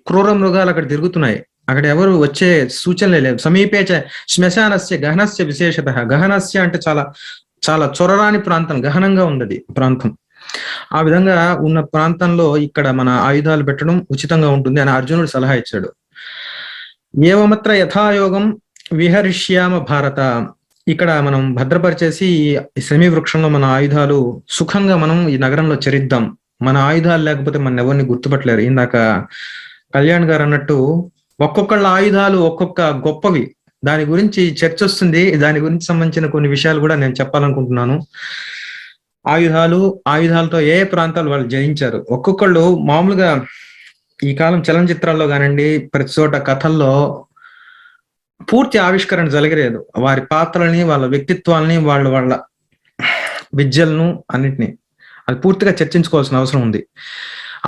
క్రూర మృగాలు అక్కడ తిరుగుతున్నాయి. అక్కడ ఎవరు వచ్చే సూచనలే లేవు. సమీపేచ శ్మశానస్య గహనస్య విశేషత. గహనస్య అంటే చాలా చాలా చొరరాని ప్రాంతం, గహనంగా ఉన్నది ప్రాంతం. ఆ విధంగా ఉన్న ప్రాంతంలో ఇక్కడ మన ఆయుధాలు పెట్టడం ఉచితంగా ఉంటుంది అని అర్జునుడు సలహా ఇచ్చాడు. ఏవమత్ర యథాయోగం విహరిష్యామ భారత. ఇక్కడ మనం భద్రపరిచేసి ఈ శమీ వృక్షంలో మన ఆయుధాలు సుఖంగా మనం ఈ నగరంలో చరిద్దాం. మన ఆయుధాలు లేకపోతే మన ఎవరిని గుర్తుపట్టలేరు. ఇందాక కళ్యాణ్ గారు అన్నట్టు ఒక్కొక్కళ్ళ ఆయుధాలు ఒక్కొక్క గొప్పవి. దాని గురించి చర్చ వస్తుంది. దాని గురించి సంబంధించిన కొన్ని విషయాలు కూడా నేను చెప్పాలనుకుంటున్నాను. ఆయుధాలతో ఏ ప్రాంతాలు వాళ్ళు జయించారు. ఒక్కొక్కళ్ళు మామూలుగా ఈ కాలం చలనచిత్రాల్లో కానివ్వండి, ప్రతి చోట కథల్లో పూర్తి ఆవిష్కరణ జరగలేదు. వారి పాత్రల్ని, వాళ్ళ వ్యక్తిత్వాల్ని, వాళ్ళ విద్యలను అన్నిటినీ అది పూర్తిగా చర్చించుకోవాల్సిన అవసరం ఉంది.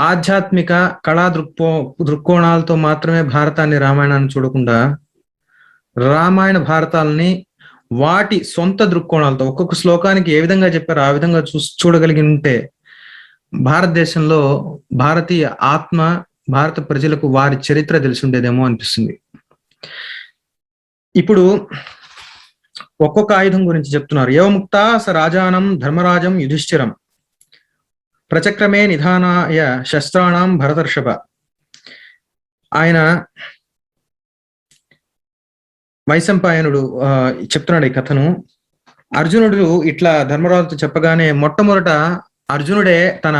ఆధ్యాత్మిక కళా దృక్కోణాలతో మాత్రమే భారతాన్ని, రామాయణాన్ని చూడకుండా రామాయణ భారతాలని వాటి సొంత దృక్కోణాలతో ఒక్కొక్క శ్లోకానికి ఏ విధంగా చెప్పారో ఆ విధంగా చూడగలిగి ఉంటే భారతదేశంలో భారతీయ ఆత్మ, భారత ప్రజలకు వారి చరిత్ర తెలిసి ఉండేదేమో అనిపిస్తుంది. ఇప్పుడు ఒక్కొక్క ఆయుధం గురించి చెప్తున్నారు. ఏవముక్త స రాజానం ధర్మరాజం యుధిష్ఠిరం ప్రచక్రమే నిధానాయ శస్త్రాణం భరతర్షభ. ఆయన వైశంపాయనుడు చెప్తున్నాడు ఈ కథను. అర్జునుడు ఇట్లా ధర్మరాజుతో చెప్పగానే మొట్టమొదట అర్జునుడే తన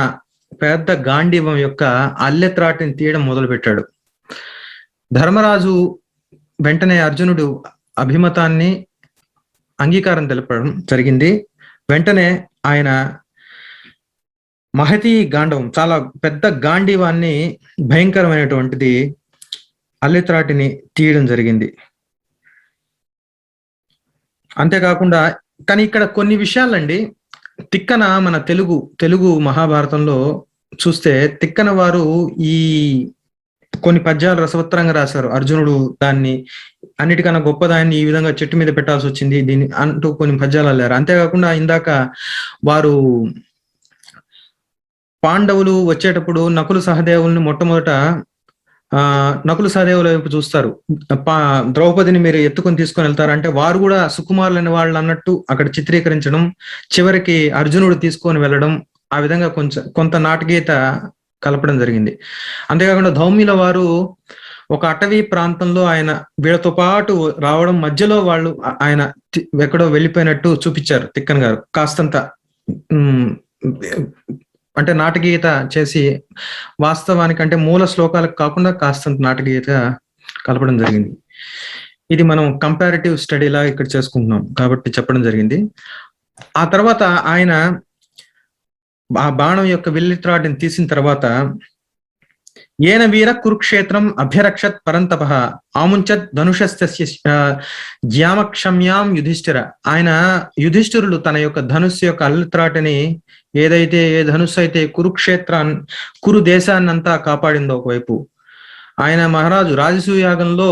పెద్ద గాంధీవం యొక్క అల్లెత్రాటిని తీయడం మొదలు పెట్టాడు. ధర్మరాజు వెంటనే అర్జునుడు అభిమతాన్ని అంగీకారం తెలపడం జరిగింది. వెంటనే ఆయన మహతి గాండవం, చాలా పెద్ద గాంధీవాన్ని, భయంకరమైనటువంటిది అల్లెత్రాటిని తీయడం జరిగింది. అంతేకాకుండా కానీ ఇక్కడ కొన్ని విషయాలండి, తిక్కన మన తెలుగు మహాభారతంలో చూస్తే తిక్కన వారు ఈ కొన్ని పద్యాలు రసవత్తరంగా రాశారు. అర్జునుడు దాన్ని అన్నిటికన్నా గొప్పదాన్ని ఈ విధంగా చెట్టు మీద పెట్టాల్సి వచ్చింది దీన్ని అంటూ కొన్ని పద్యాలు అల్లారు. అంతేకాకుండా ఇందాక వారు పాండవులు వచ్చేటప్పుడు నకులు సహదేవుల్ని మొట్టమొదట నకులు సహదేవుల వైపు చూస్తారు. ద్రౌపదిని మీరు ఎత్తుకొని తీసుకొని వెళ్తారు అంటే వారు కూడా సుకుమారులైన వాళ్ళు అన్నట్టు అక్కడ చిత్రీకరించడం, చివరికి అర్జునుడు తీసుకొని వెళ్ళడం, ఆ విధంగా కొంత నాటకీయత కలపడం జరిగింది. అంతేకాకుండా ధౌమ్యుల వారు ఒక అటవీ ప్రాంతంలో ఆయన వీళ్ళతో పాటు రావడం, మధ్యలో వాళ్ళు ఆయన ఎక్కడో వెళ్ళిపోయినట్టు చూపించారు తిక్కన్ గారు. కాస్తంత అంటే నాటకీయత చేసి వాస్తవానికంటే మూల శ్లోకాలకు కాకుండా కాస్తంత నాటకీయత కలపడం జరిగింది. ఇది మనం కంపారిటివ్ స్టడీలా ఇక్కడ చేసుకుంటున్నాం కాబట్టి చెప్పడం జరిగింది. ఆ తర్వాత ఆయన ఆ బాణం యొక్క విల్లిత్రాటిని తీసిన తర్వాత ఏన వీర కురుక్షేత్రం అభ్యరక్షత్ పరంతప ఆముంచత్ ధనుషస్య జ్యామక్షమ్యాం యుధిష్ఠిర. ఆయన యుధిష్ఠిరుడు తన యొక్క ధనుస్సు యొక్క అల్లిత్రాటిని ఏ ధనుస్సు అయితే కురు దేశాన్నంతా కాపాడిందో ఒకవైపు, ఆయన మహారాజు రాజసూయాగంలో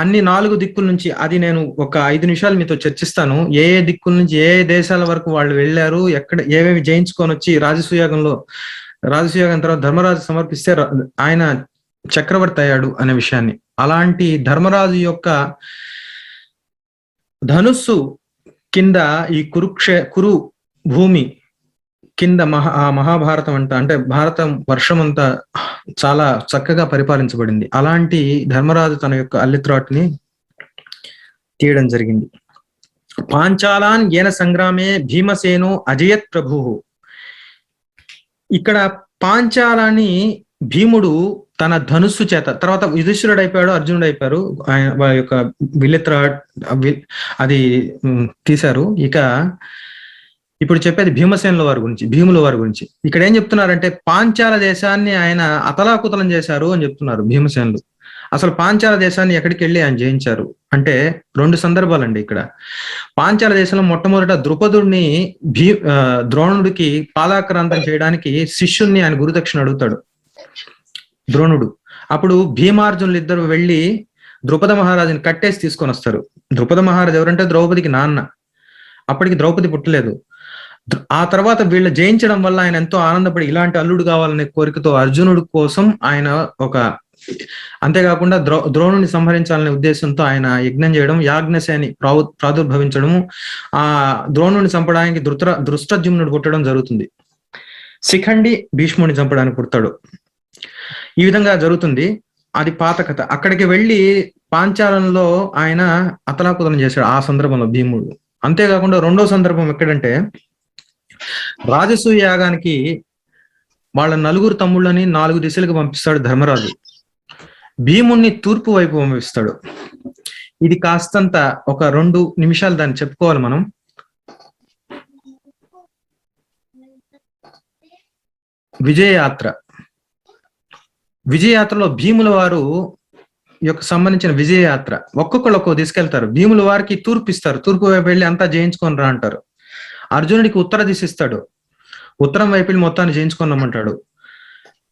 అన్ని 4 దిక్కుల నుంచి, అది నేను ఒక 5 నిమిషాలు మీతో చర్చిస్తాను, ఏ దిక్కుల నుంచి ఏ దేశాల వరకు వాళ్ళు వెళ్ళారు, ఎక్కడ ఏమేమి జయించుకొని వచ్చి రాజసూయాగం తర్వాత ధర్మరాజు సమర్పిస్తే ఆయన చక్రవర్తి అయ్యాడు అనే విషయాన్ని. అలాంటి ధర్మరాజు యొక్క ధనుస్సు కింద ఈ కురు భూమి కింద మహాభారతం అంటే భారతం వర్షం అంతా చాలా చక్కగా పరిపాలించబడింది. అలాంటి ధర్మరాజు తన యొక్క అల్లిత్రాటిని తీయడం జరిగింది. పాంచాలాన్ ఏన సంగ్రామే భీమసేను అజయత్ ప్రభు. ఇక్కడ పాంచాలాన్ని భీముడు తన ధనుస్సు చేత, తర్వాత యుధిష్ఠిరుడు అయిపోయాడు, అర్జునుడు అయిపోయారు, ఆయన వారి యొక్క అది తీశారు. ఇక ఇప్పుడు చెప్పేది భీమసేనుల వారి గురించి, భీముల వారి గురించి. ఇక్కడ ఏం చెప్తున్నారంటే పాంచాల దేశాన్ని ఆయన అతలాకుతలం చేశారు అని చెప్తున్నారు భీమసేనులు. అసలు పాంచాల దేశాన్ని ఎక్కడికి వెళ్ళి ఆయన జయించారు అంటే 2 సందర్భాలండి ఇక్కడ. పాంచాల దేశంలో మొట్టమొదట ద్రుపదుడిని ద్రోణుడికి పాదాక్రాంతం చేయడానికి శిష్యుల్ని ఆయన గురుదక్షిణ అడుగుతాడు ద్రోణుడు. అప్పుడు భీమార్జునులు ఇద్దరు వెళ్ళి ద్రుపద మహారాజుని కట్టేసి తీసుకొని వస్తారు. ద్రుపద మహారాజు ఎవరంటే ద్రౌపదికి నాన్న. అప్పటికి ద్రౌపది పుట్టలేదు. ఆ తర్వాత వీళ్ళు జయించడం వల్ల ఆయన ఎంతో ఆనందపడి ఇలాంటి అల్లుడు కావాలనే కోరికతో అర్జునుడి కోసం ఆయన అంతేకాకుండా ద్రోణుని సంహరించాలనే ఉద్దేశంతో ఆయన యజ్ఞం చేయడం, యాజ్ఞసేని ప్రాదుర్భవించడము, ఆ ద్రోణుని చంపడానికి దృష్టద్యుమ్నుడు పుట్టడం జరుగుతుంది. శిఖండి భీష్ముడిని చంపడానికి పుడతాడు. ఈ విధంగా జరుగుతుంది. అది పాత కథ. అక్కడికి వెళ్ళి పాంచాలంలో ఆయన అతలాకుతలం చేశాడు ఆ సందర్భంలో భీముడు. అంతేకాకుండా 2వ సందర్భం ఎక్కడంటే రాజసూయ యాగానికి వాళ్ళ 4 తమ్ముళ్ళని 4 దిశలకు పంపిస్తాడు ధర్మరాజు. భీముణ్ణి తూర్పు వైపు పంపిస్తాడు. ఇది కాస్తంత ఒక 2 నిమిషాలు దాన్ని చెప్పుకోవాలి మనం. విజయయాత్ర. విజయయాత్రలో భీముల వారు యొక్క సంబంధించిన విజయయాత్ర ఒక్కొక్కరు ఒక్కో తీసుకెళ్తారు. భీముల వారికి తూర్పు ఇస్తారు, తూర్పు వైపు వెళ్ళి అంతా జయించుకొని రా అంటారు. అర్జునుడికి ఉత్తర దిశ ఇస్తాడు, ఉత్తరం వైపు వెళ్ళి మొత్తాన్ని జయించుకున్నామంటాడు.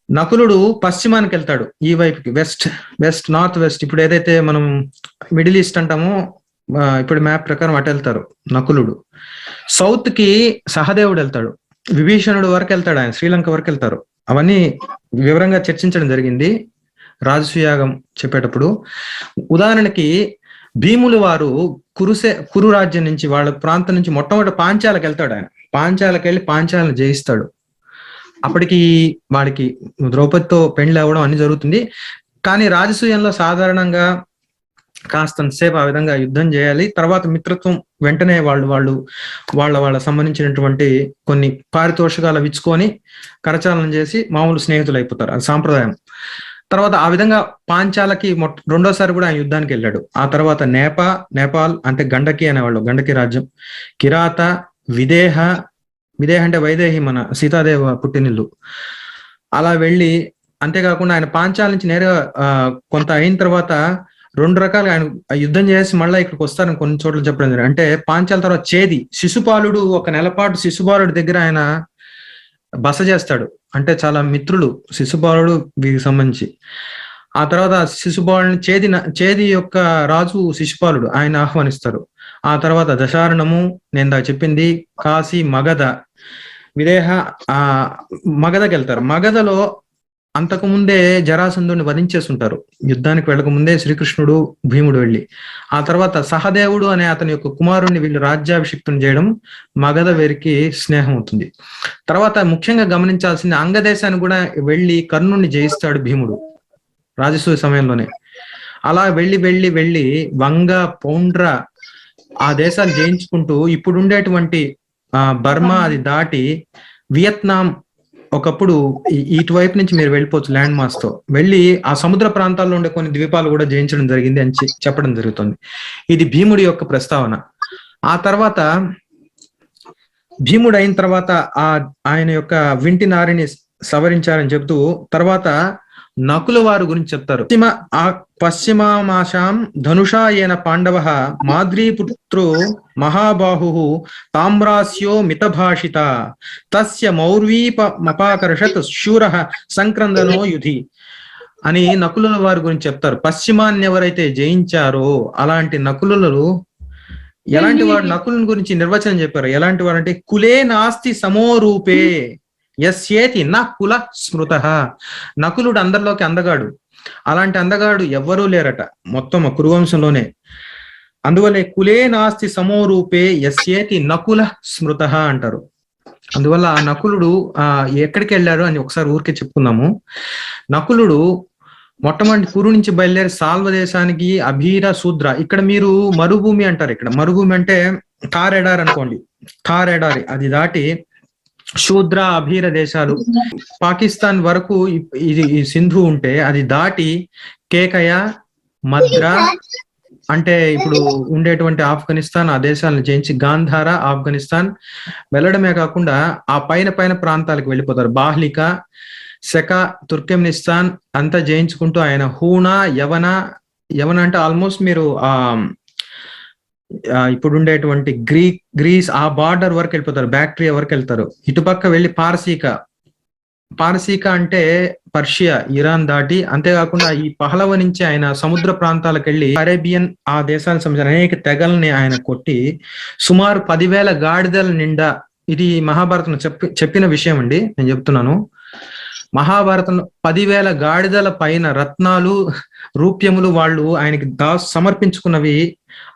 నకులుడు పశ్చిమానికి వెళ్తాడు, ఈ వైపుకి వెస్ట్ నార్త్ వెస్ట్. ఇప్పుడు ఏదైతే మనం మిడిల్ ఈస్ట్ అంటామో ఇప్పుడు మ్యాప్ ప్రకారం అటు వెళ్తారు నకులుడు. సౌత్ కి సహదేవుడు వెళ్తాడు, విభీషణుడు వరకు వెళ్తాడు, ఆయన శ్రీలంక వరకు వెళ్తారు. అవన్నీ వివరంగా చర్చించడం జరిగింది రాజసూయాగం చెప్పేటప్పుడు. ఉదాహరణకి భీములు వారు కురు రాజ్యం నుంచి, వాళ్ళ ప్రాంతం నుంచి మొట్టమొదటి పాంచాలకు వెళ్తాడు. ఆయన పాంచాలకు వెళ్ళి పాంచాలను జయిస్తాడు. అప్పటికి వాడికి ద్రౌపదితో పెండ్లి అవ్వడం అన్ని జరుగుతుంది. కానీ రాజసూయంలో సాధారణంగా కాస్తంతసేపు ఆ విధంగా యుద్ధం చేయాలి, తర్వాత మిత్రత్వం వెంటనే వాళ్ళ సంబంధించినటువంటి కొన్ని పారితోషికాలు ఇచ్చుకొని కరచాలనం చేసి మామూలు స్నేహితులు అయిపోతారు, అది సాంప్రదాయం. తర్వాత ఆ విధంగా పాంచాలకి రెండోసారి కూడా ఆయన యుద్ధానికి వెళ్ళాడు. ఆ తర్వాత నేపాల్ అంటే గండకి అనేవాళ్ళు, గండకి రాజ్యం, కిరాత, విదేహ అంటే వైదేహి, మన సీతాదేవ పుట్టినిల్లు. అలా వెళ్ళి, అంతేకాకుండా ఆయన పాంచాల నుంచి నేరుగా కొంత అయిన తర్వాత 2 రకాలుగా ఆయన యుద్ధం చేసి మళ్ళీ ఇక్కడికి వస్తారని కొన్ని చోట్ల చెప్పడం జరిగింది. అంటే పాంచాల తర్వాత చేది, శిశుపాలుడు 1 నెల పాటు శిశుపాలుడి దగ్గర ఆయన బస చేస్తాడు. అంటే చాలా మిత్రులు శిశుపాలుడు వీరికి సంబంధించి. ఆ తర్వాత శిశుపాలుని చేది యొక్క రాజు శిశుపాలుడు, ఆయన ఆహ్వానిస్తారు. ఆ తర్వాత దశారణము, నేను చెప్పింది, కాశీ, మగధ, విదేహ, మగధకి వెళ్తారు. మగధలో అంతకుముందే జరాసంధుని వధించేస్తుంటారు, యుద్ధానికి వెళ్ళకముందే శ్రీకృష్ణుడు భీముడు వెళ్ళి. ఆ తర్వాత సహదేవుడు అనే అతని యొక్క కుమారుణ్ణి వీళ్ళు రాజ్యాభిషిక్తుని చేయడం మగధ వీరికి స్నేహం అవుతుంది. తర్వాత ముఖ్యంగా గమనించాల్సింది, అంగదేశాన్ని కూడా వెళ్ళి కర్ణుణ్ణి జయిస్తాడు భీముడు రాజసూయ సమయంలోనే. అలా వెళ్ళి వంగ, పౌండ్ర ఆ దేశాలు జయించుకుంటూ ఇప్పుడు ఉండేటువంటి బర్మా అది దాటి వియత్నాం, ఒకప్పుడు ఇటువైపు నుంచి మీరు వెళ్ళిపోవచ్చు ల్యాండ్ మాస్ తో వెళ్ళి ఆ సముద్ర ప్రాంతాల్లో ఉండే కొన్ని ద్వీపాలు కూడా జయించడం జరిగింది అని చెప్పడం జరుగుతుంది. ఇది భీముడి యొక్క ప్రస్తావన. ఆ తర్వాత భీముడు అయిన తర్వాత ఆయన యొక్క వింటి నారిని సవరించారని చెప్తూ తర్వాత నకుల వారు గురించి చెప్తారు. పశ్చిమామాశాం ధనుషా ఏన పాండవ మాద్రీపుత్రో మహాబాహు తామ్రాస్యో మితభాషిత తస్య మౌర్వీపమపాకర్షత్ శూర సంక్రందనో యుధి అని నకులుల వారి గురించి చెప్తారు. పశ్చిమాన్ని ఎవరైతే జయించారో అలాంటి నకులులు ఎలాంటి వాడు, నకులుని గురించి నిర్వచనం చెప్పారు. ఎలాంటి వాడు అంటే కులే నాస్తి సమోరూపే యస్యేతి నా కుల స్మృత. నకులుడు అందరిలోకి అందగాడు, అలాంటి అందగాడు ఎవ్వరూ లేరట మొత్తం కురువంశంలోనే. అందువల్లే కులే నాస్తి సమోరూపే యస్యేతి నకుల స్మృత అంటారు. అందువల్ల ఆ నకులుడు ఎక్కడికి వెళ్ళారు అని ఒకసారి ఊరికే చెప్పుకుందాము. నకులుడు మొట్టమొదటి కురు నుంచి బయలుదేరి సాల్వ దేశానికి, అభీర, శూద్ర, ఇక్కడ మీరు మరుభూమి అంటారు. ఇక్కడ మరుభూమి అంటే థార్ ఎడారి అనుకోండి, థార్ ఎడారి అది దాటి శూద్ర, అభీర దేశాలు, పాకిస్తాన్ వరకు ఇది సింధు ఉంటే అది దాటి కేకయ, మద్ర అంటే ఇప్పుడు ఉండేటువంటి ఆఫ్ఘనిస్తాన్, ఆ దేశాలను జయించి గాంధార, ఆఫ్ఘనిస్తాన్ వెళ్ళడమే కాకుండా ఆ పైన ప్రాంతాలకు వెళ్ళిపోతారు. బాహ్లిక, శక, తుర్కెమినిస్తాన్ అంతా జయించుకుంటూ ఆయన హూనా, యవన అంటే ఆల్మోస్ట్ మీరు ఇప్పుడు ఉండేటువంటి గ్రీస్ ఆ బార్డర్ వరకు వెళ్ళిపోతారు, బ్యాక్టీరియా వరకు వెళ్తారు. ఇటుపక్క వెళ్ళి పారసీక అంటే పర్షియా, ఇరాన్ దాటి, అంతేకాకుండా ఈ పహలవ నుంచి ఆయన సముద్ర ప్రాంతాలకు వెళ్ళి అరేబియన్ ఆ దేశాలకు సంబంధించిన అనేక తెగల్ని ఆయన కొట్టి సుమారు 10,000 గాడిదల నిండా, ఇది మహాభారతం చెప్పిన విషయం అండి, నేను చెప్తున్నాను. మహాభారతంలో 10,000 గాడిదల పైన రత్నాలు, రూప్యములు వాళ్ళు ఆయనకి సమర్పించుకున్నవి.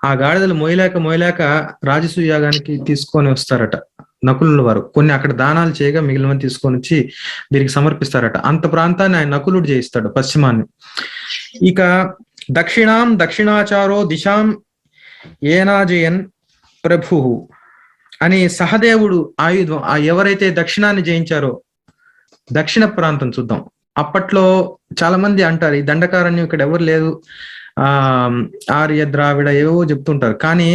ఆ గాడిదలు మోయలేక రాజసూయ యాగానికి తీసుకొని వస్తారట నకులుల వారు. కొన్ని అక్కడ దానాలు చేయగా మిగిలిన తీసుకొని వచ్చి వీరికి సమర్పిస్తారట. అంత ప్రాంతాన్ని ఆయన నకులుడు చేయిస్తాడు, పశ్చిమాన్ని. ఇక దక్షిణాచారో దిశాం ఏనాజయన్ ప్రభు అని సహదేవుడు ఆయుధం, ఎవరైతే దక్షిణాన్ని జయించారో దక్షిణ ప్రాంతం చూద్దాం. అప్పట్లో చాలా మంది అంటారు ఈ దండకారణ్యం ఇక్కడ ఎవరు లేదు, ఆర్య ద్రావిడ ఏవో చెప్తుంటారు. కానీ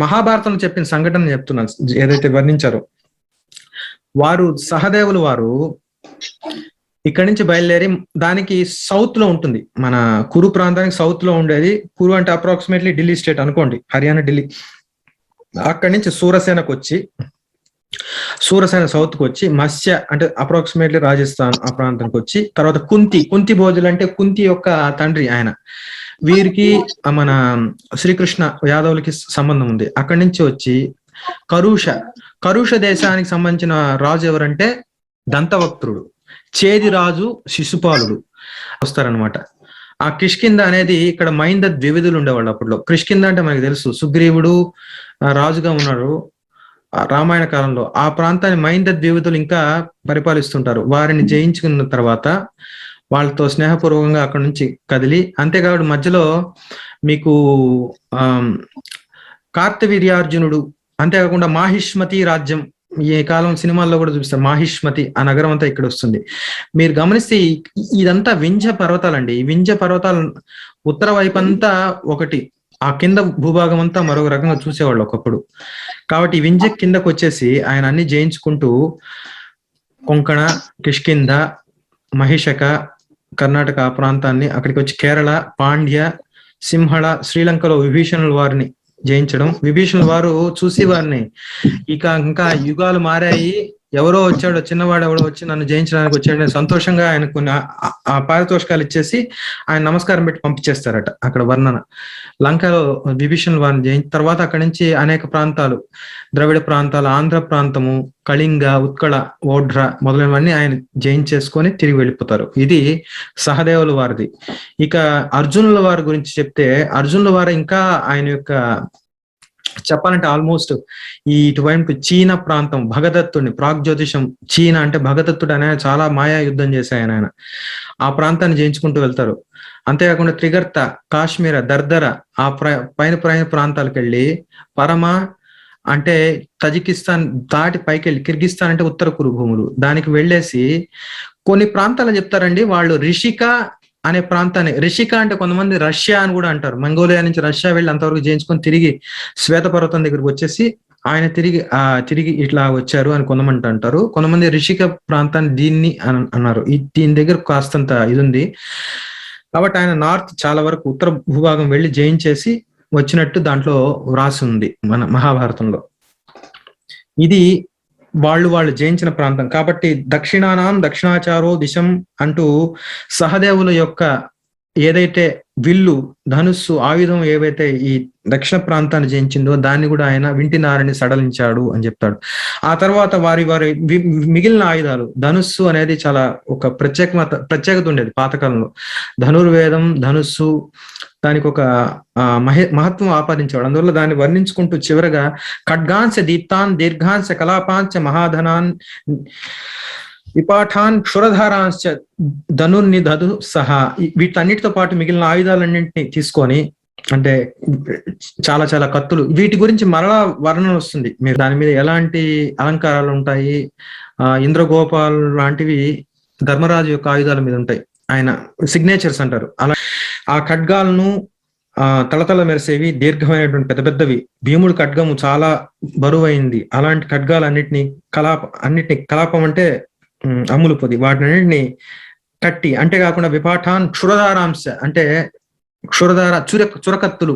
మహాభారతంలో చెప్పిన సంఘటన చెప్తున్నాను, ఏదైతే వర్ణించారో వారు సహదేవులు వారు ఇక్కడి నుంచి బయలుదేరి దానికి సౌత్ లో ఉంటుంది, మన కురు ప్రాంతానికి సౌత్ లో ఉండేది. కురు అంటే అప్రాక్సిమేట్లీ ఢిల్లీ స్టేట్ అనుకోండి, హర్యానా ఢిల్లీ. అక్కడి నుంచి సూరసేనకు వచ్చి, సూరసేన సౌత్ కు వచ్చి, మత్స్య అంటే అప్రాక్సిమేట్లీ రాజస్థాన్ ఆ ప్రాంతానికి వచ్చి, తర్వాత కుంతి భోజులు అంటే కుంతి యొక్క తండ్రి ఆయన, వీరికి మన శ్రీకృష్ణ యాదవులకి సంబంధం ఉంది. అక్కడి నుంచి వచ్చి కరుష దేశానికి సంబంధించిన రాజు ఎవరంటే దంతవక్త్రుడు, చేది రాజు శిశుపాలుడు వస్తారనమాట. ఆ కిష్కింద అనేది ఇక్కడ మైంద ద్వివిధులు ఉండేవాళ్ళు అప్పట్లో. కిష్కింద అంటే మనకి తెలుసు, సుగ్రీవుడు రాజుగా ఉన్నాడు రామాయణ కాలంలో. ఆ ప్రాంతాన్ని మైంద ద్వివిధులు ఇంకా పరిపాలిస్తుంటారు. వారిని జయించుకున్న తర్వాత వాళ్ళతో స్నేహపూర్వకంగా అక్కడ నుంచి కదిలి, అంతేకాదు మధ్యలో మీకు కార్తవీర్యార్జునుడు, అంతేకాకుండా మాహిష్మతి రాజ్యం, ఈ కాలం సినిమాల్లో కూడా చూపిస్తారు. మాహిష్మతి ఆ నగరం అంతా ఇక్కడ వస్తుంది. మీరు గమనిస్తే ఇదంతా వింధ్య పర్వతాలండి. ఈ వింధ్య పర్వతాలు ఉత్తర వైపు అంతా ఒకటి, ఆ కింద భూభాగం అంతా మరొక రకంగా చూసేవాళ్ళు ఒకప్పుడు. కాబట్టి వింధ్య కిందకు వచ్చేసి ఆయన అన్ని జయించుకుంటూ కొంకణ, కిష్కింద, మహిషక, కర్ణాటక ఆ ప్రాంతాన్ని, అక్కడికి వచ్చి కేరళ, పాండ్య, సింహళ, శ్రీలంకలో విభీషణుల వారిని జయించడం. విభీషణుల వారు చూసి వారిని ఇంకా యుగాలు మారాయి, ఎవరో వచ్చాడు చిన్నవాడు, ఎవడో వచ్చి నన్ను జయించడానికి వచ్చాడు సంతోషంగా ఆయన కొన్ని ఆ పారితోషికాలు ఇచ్చేసి ఆయన నమస్కారం పెట్టి పంపించేస్తారట. అక్కడ వర్ణన లంకలో విభీషణుల వారిని జయించిన తర్వాత అక్కడి నుంచి అనేక ప్రాంతాలు, ద్రవిడ ప్రాంతాలు, ఆంధ్ర ప్రాంతము, కళింగ, ఉత్కళ, ఓఢ్ర మొదలైనవన్నీ ఆయన జయించేసుకొని తిరిగి వెళ్ళిపోతారు. ఇది సహదేవుల వారిది. ఇక అర్జునుల వారి గురించి చెప్తే, అర్జునుల వారు ఇంకా ఆయన యొక్క చెప్పాలంటే ఆల్మోస్ట్ ఈ ఇటువైపు చీనా ప్రాంతం, భగదత్తుడిని, ప్రాగ్జ్యోతిషం, చీనా అంటే భగదత్తుడు అనే చాలా మాయా యుద్ధం చేశాయని ఆయన ఆ ప్రాంతాన్ని జయించుకుంటూ వెళ్తారు. అంతేకాకుండా త్రిగర్త, కాశ్మీర, దర్దర ఆ పైన ప్రాంతాలకు వెళ్ళి, పరమ అంటే తజికిస్తాన్ దాటి పైకి వెళ్ళి కిర్గిస్తాన్ అంటే ఉత్తర కురు భూములు, దానికి వెళ్ళేసి కొన్ని ప్రాంతాలు చెప్తారండి వాళ్ళు. రిషిక అనే ప్రాంతాన్ని, రిషిక అంటే కొంతమంది రష్యా అని కూడా అంటారు. మంగోలియా నుంచి రష్యా వెళ్ళి అంతవరకు జయించుకొని తిరిగి శ్వేతపర్వతం దగ్గరికి వచ్చేసి ఆయన తిరిగి ఇట్లా వచ్చారు అని కొంతమంది అంటారు. కొంతమంది రిషిక ప్రాంతాన్ని దీన్ని అన్నారు. దీని దగ్గర కాస్తంత ఇది ఉంది కాబట్టి ఆయన నార్త్ చాలా వరకు ఉత్తర భూభాగం వెళ్ళి జయించేసి వచ్చినట్టు దాంట్లో వ్రాసి ఉంది మన మహాభారతంలో. ఇది వాళ్ళు జయించిన ప్రాంతం కాబట్టి దక్షిణాచారో దిశం అంటూ సహదేవుల యొక్క ఏదైతే విల్లు, ధనుస్సు, ఆయుధం ఏవైతే ఈ దక్షిణ ప్రాంతాన్ని జయించిందో దాన్ని కూడా ఆయన వింటినారని సడలించాడు అని చెప్తాడు. ఆ తర్వాత వారి మిగిలిన ఆయుధాలు, ధనుస్సు అనేది చాలా ఒక ప్రత్యేకత ఉండేది పాతకాలంలో. ధనుర్వేదం, ధనుస్సు దానికి ఒక మహత్వం ఆపాదించేవాడు. అందువల్ల దాన్ని వర్ణించుకుంటూ చివరగా ఖడ్గాంశ దీప్తాన్ దీర్ఘాంశ కలాపాంశ మహాధనాన్ విపాఠాన్ క్షురధారాంశ ధనుర్నిధదు సహా, వీటన్నిటితో పాటు మిగిలిన ఆయుధాలన్నింటినీ తీసుకొని, అంటే చాలా చాలా కత్తులు, వీటి గురించి మరలా వర్ణన వస్తుంది. మీరు దాని మీద ఎలాంటి అలంకారాలు ఉంటాయి, ఇంద్రగోపాల్ లాంటివి ధర్మరాజు యొక్క ఆయుధాల మీద ఉంటాయి, ఆయన సిగ్నేచర్స్ అంటారు. అలా ఆ ఖడ్గాలను తలతల మెరిసేవి, దీర్ఘమైనటువంటి పెద్ద పెద్దవి. భీముడి ఖడ్గము చాలా బరువైంది. అలాంటి ఖడ్గాలన్నిటిని కలాపం అంటే అమ్ములు పొది, వాటినన్నింటినీ కట్టి, అంతేకాకుండా విపాఠాన్ క్షురధారాంశ అంటే క్షురధార చురకత్తులు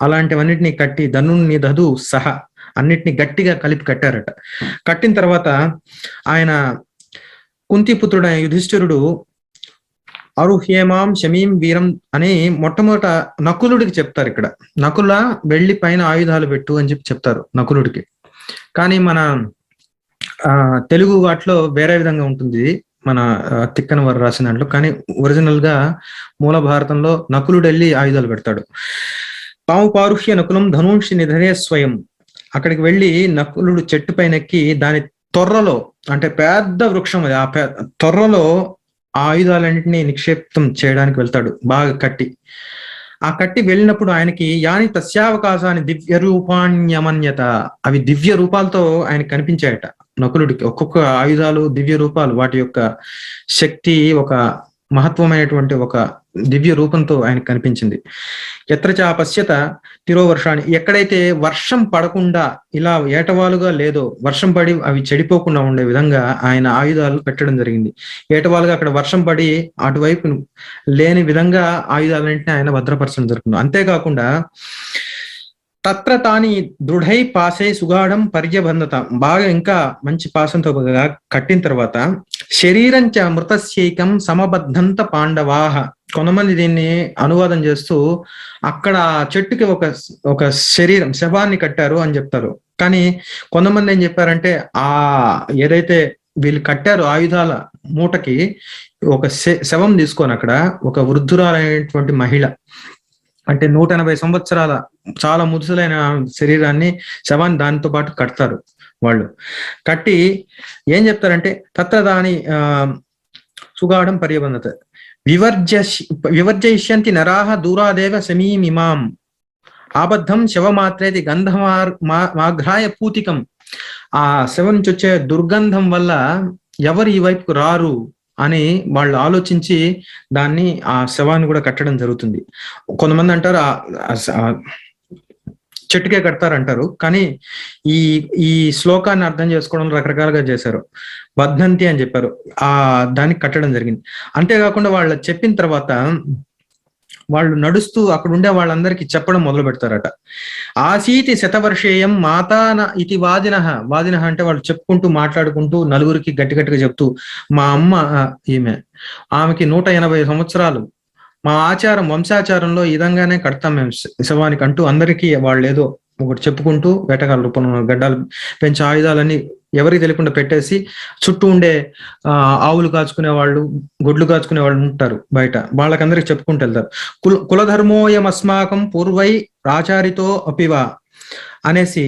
అలాంటివన్నిటిని కట్టి ధనుర్నిధదు సహా అన్నిటిని గట్టిగా కలిపి కట్టారట. కట్టిన తర్వాత ఆయన కుంతిపుత్రుడైన యుధిష్ఠిరుడు అరుహ్యేమాం శమీం వీరం అని మొట్టమొదట నకులుడికి చెప్తారు. ఇక్కడ నకుల వెళ్ళి పైన ఆయుధాలు పెట్టు అని చెప్తారు నకులుడికి. కానీ మన తెలుగు వాటిలో వేరే విధంగా ఉంటుంది, మన తిక్కన వారు రాసిన దాంట్లో. కానీ ఒరిజినల్ గా మూల భారతంలో నకులుడు వెళ్ళి ఆయుధాలు పెడతాడు. తాము పారుహ్య నకులం ధనుంషి నిధనే స్వయం. అక్కడికి వెళ్ళి నకులుడు చెట్టు పైన ఎక్కి దాని తొర్రలో, అంటే పెద్ద వృక్షం అది, ఆ తొర్రలో ఆ ఆయుధాలన్నింటినీ నిక్షేపం చేయడానికి వెళ్తాడు బాగా కట్టి. ఆ కట్టి వెళ్ళినప్పుడు ఆయనకి యాని తస్యావకాశాన్ని దివ్య రూపాణ్యమన్యత, అవి దివ్య రూపాలతో ఆయనకి కనిపించాయట నకులుడికి. ఒక్కొక్క ఆయుధాలు దివ్య రూపాలు, వాటి యొక్క శక్తి ఒక మహత్వమైనటువంటి ఒక దివ్య రూపంతో ఆయనకు కనిపించింది. ఎత్రచా పశ్యత తిరోవర్షాన్ని, ఎక్కడైతే వర్షం పడకుండా ఇలా ఏటవాలుగా లేదో, వర్షం పడి అవి చెడిపోకుండా ఉండే విధంగా ఆయన ఆయుధాలు పెట్టడం జరిగింది. ఏటవాలుగా అక్కడ వర్షం పడి అటువైపు లేని విధంగా ఆయుధాలన్నింటినీ ఆయన భద్రపరచడం జరుగుతుంది. అంతేకాకుండా తత్ర తాని దృఢై పాసే సుగాఢం పర్యబంధత, బాగా ఇంకా మంచి పాసంతో కట్టిన తర్వాత శరీరంచ మృతస్యైకం సమబద్ధంత పాండవాహ, కొంతమంది దీన్ని అనువాదం చేస్తూ అక్కడ చెట్టుకి ఒక శరీరం శవాన్ని కట్టారు అని చెప్తారు. కానీ కొంతమంది ఏం చెప్పారంటే ఆ ఏదైతే వీళ్ళు కట్టారు ఆయుధాల మూటకి ఒక శవం తీసుకొని అక్కడ ఒక వృద్ధురాలైనటువంటి మహిళ, అంటే 180 సంవత్సరాల చాలా ముదుసలైన శరీరాన్ని శవాన్ని దానితో పాటు కడతారు. వాళ్ళు కట్టి ఏం చెప్తారంటే తత్ర దాని సుగాఢం పర్యబంధత వివర్జయిష్యంతి నరాహ దూరాదేవ సమీమిమాం ఆబద్ధం శవమాత్రేది గంధమాఘ్రాయ పూతికం, ఆ శవం నుంచి వచ్చే దుర్గంధం వల్ల ఎవరు ఈ వైపుకు రారు అని వాళ్ళు ఆలోచించి దాన్ని ఆ శవాన్ని కూడా కట్టడం జరుగుతుంది. కొంతమంది అంటారు చెట్టుకే కడతారంటారు, కానీ ఈ శ్లోకాన్ని అర్థం చేసుకోవడం రకరకాలుగా చేశారు. బద్ధంతి అని చెప్పారు, దానికి కట్టడం జరిగింది. అంతేకాకుండా వాళ్ళు చెప్పిన తర్వాత వాళ్ళు నడుస్తూ అక్కడ ఉండే వాళ్ళందరికీ చెప్పడం మొదలు పెడతారట. ఆసీతి శతవర్షేయం మాతాన ఇది వాదిన అంటే వాళ్ళు చెప్పుకుంటూ మాట్లాడుకుంటూ నలుగురికి గట్టిగా చెప్తూ, మా అమ్మ ఆమెకి 180 సంవత్సరాలు, మా ఆచారం వంశాచారంలో ఈ విధంగానే కడతాం మేము శవానికి అంటూ అందరికీ వాళ్ళు ఏదో ఒకటి చెప్పుకుంటూ వేటగాళ్ళ రూపంలో గడ్డాలు పెంచి ఆయుధాలన్నీ ఎవరికి తెలియకుండా పెట్టేసి చుట్టూ ఉండే ఆవులు కాచుకునే వాళ్ళు, గొడ్లు కాచుకునే వాళ్ళు ఉంటారు బయట, వాళ్ళకందరికి చెప్పుకుంటూ వెళ్తారు. కులధర్మోయం అస్మాకం పూర్వై ఆచారితో అపివా అనేసి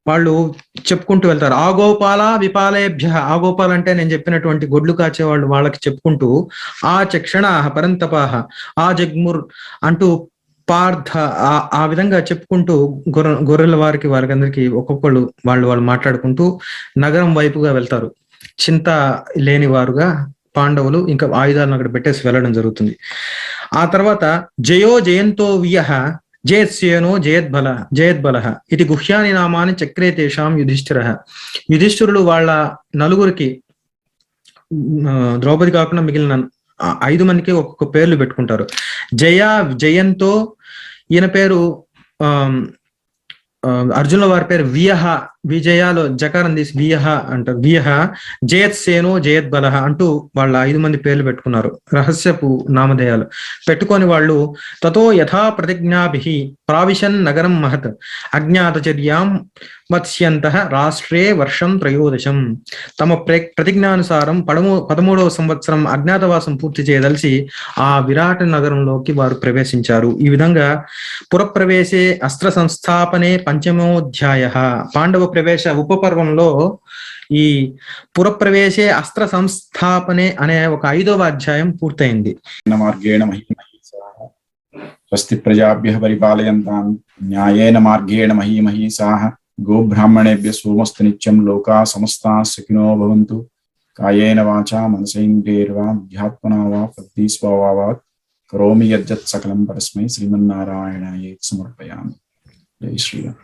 వాళ్ళు చెప్పుకుంటూ వెళ్తారు. ఆగోపాల విపాలేభ్య, ఆగోపాల అంటే నేను చెప్పినటువంటి గొడ్లు కాచేవాళ్ళు, వాళ్ళకి చెప్పుకుంటూ ఆ చక్షణ పరంతపాహ ఆ జగ్ముర్ అంటూ పార్థ ఆ విధంగా చెప్పుకుంటూ గొర్రెల వారికి అందరికి ఒక్కొక్కళ్ళు వాళ్ళు మాట్లాడుకుంటూ నగరం వైపుగా వెళ్తారు. చింత లేని వారుగా పాండవులు ఇంకా ఆయుధాలను అక్కడ పెట్టేసి వెళ్ళడం జరుగుతుంది. ఆ తర్వాత జయో జయంతో వియః జయత్సేనో జయద్బల ఇది గుహ్యాని నామాని చక్రే తేషాం యుధిష్ఠిరుడు వాళ్ళ నలుగురికి, ద్రౌపది కాకుండా మిగిలిన 5 మందికి ఒక్కొక్క పేర్లు పెట్టుకుంటారు. జయంతో ఈయన పేరు అర్జునుల వారి పేరు వియహ, విజయాలో జకారం తీసి వియహ అంటారు. వియహ జయత్సేనో జయద్బల అంటూ వాళ్ళ 5 మంది పేర్లు పెట్టుకున్నారు, రహస్యపు నామధేయాలు పెట్టుకొని వాళ్ళు తతో యథా ప్రతిజ్ఞాభి ప్రావిశన్ నగరం మహత్ అజ్ఞాతచర్యాం మత్స్యంతః రాష్ట్రే వర్షం 13. తమ ప్రతిజ్ఞానుసారం 13వ సంవత్సరం అజ్ఞాతవాసం పూర్తి చేయదలిసి ఆ విరాట నగరంలోకి వారు ప్రవేశించారు. ఈ విధంగా పురప్రవేశే అస్త్ర సంస్థాపనే 5వ అధ్యాయ, పాండవ ప్రవేశ ఉపపర్వంలో ఈ పురప్రవేశే అస్త్ర సంస్థాపనే అనే ఒక 5వ అధ్యాయం పూర్తయింది. మార్గేణ స్వస్తి ప్రజాభ్యః పరిపాలయంతాం న్యాయేన మార్గేణ మహీమహీసాః గోబ్రాహ్మణేభ్యः సోమస్తు నిత్యం లోకాః సమస్తాః సుఖినో భవంతు. కాయేన వాచా మనసేంద్రియైర్వా బుద్ధ్యాత్మనా వా ప్రకృతిస్వభావాత్ కరోమి యజ్జత్ సకలం పరస్మై శ్రీమన్నారాయణాయేతి సమర్పయామి. జై శ్రీరామ్.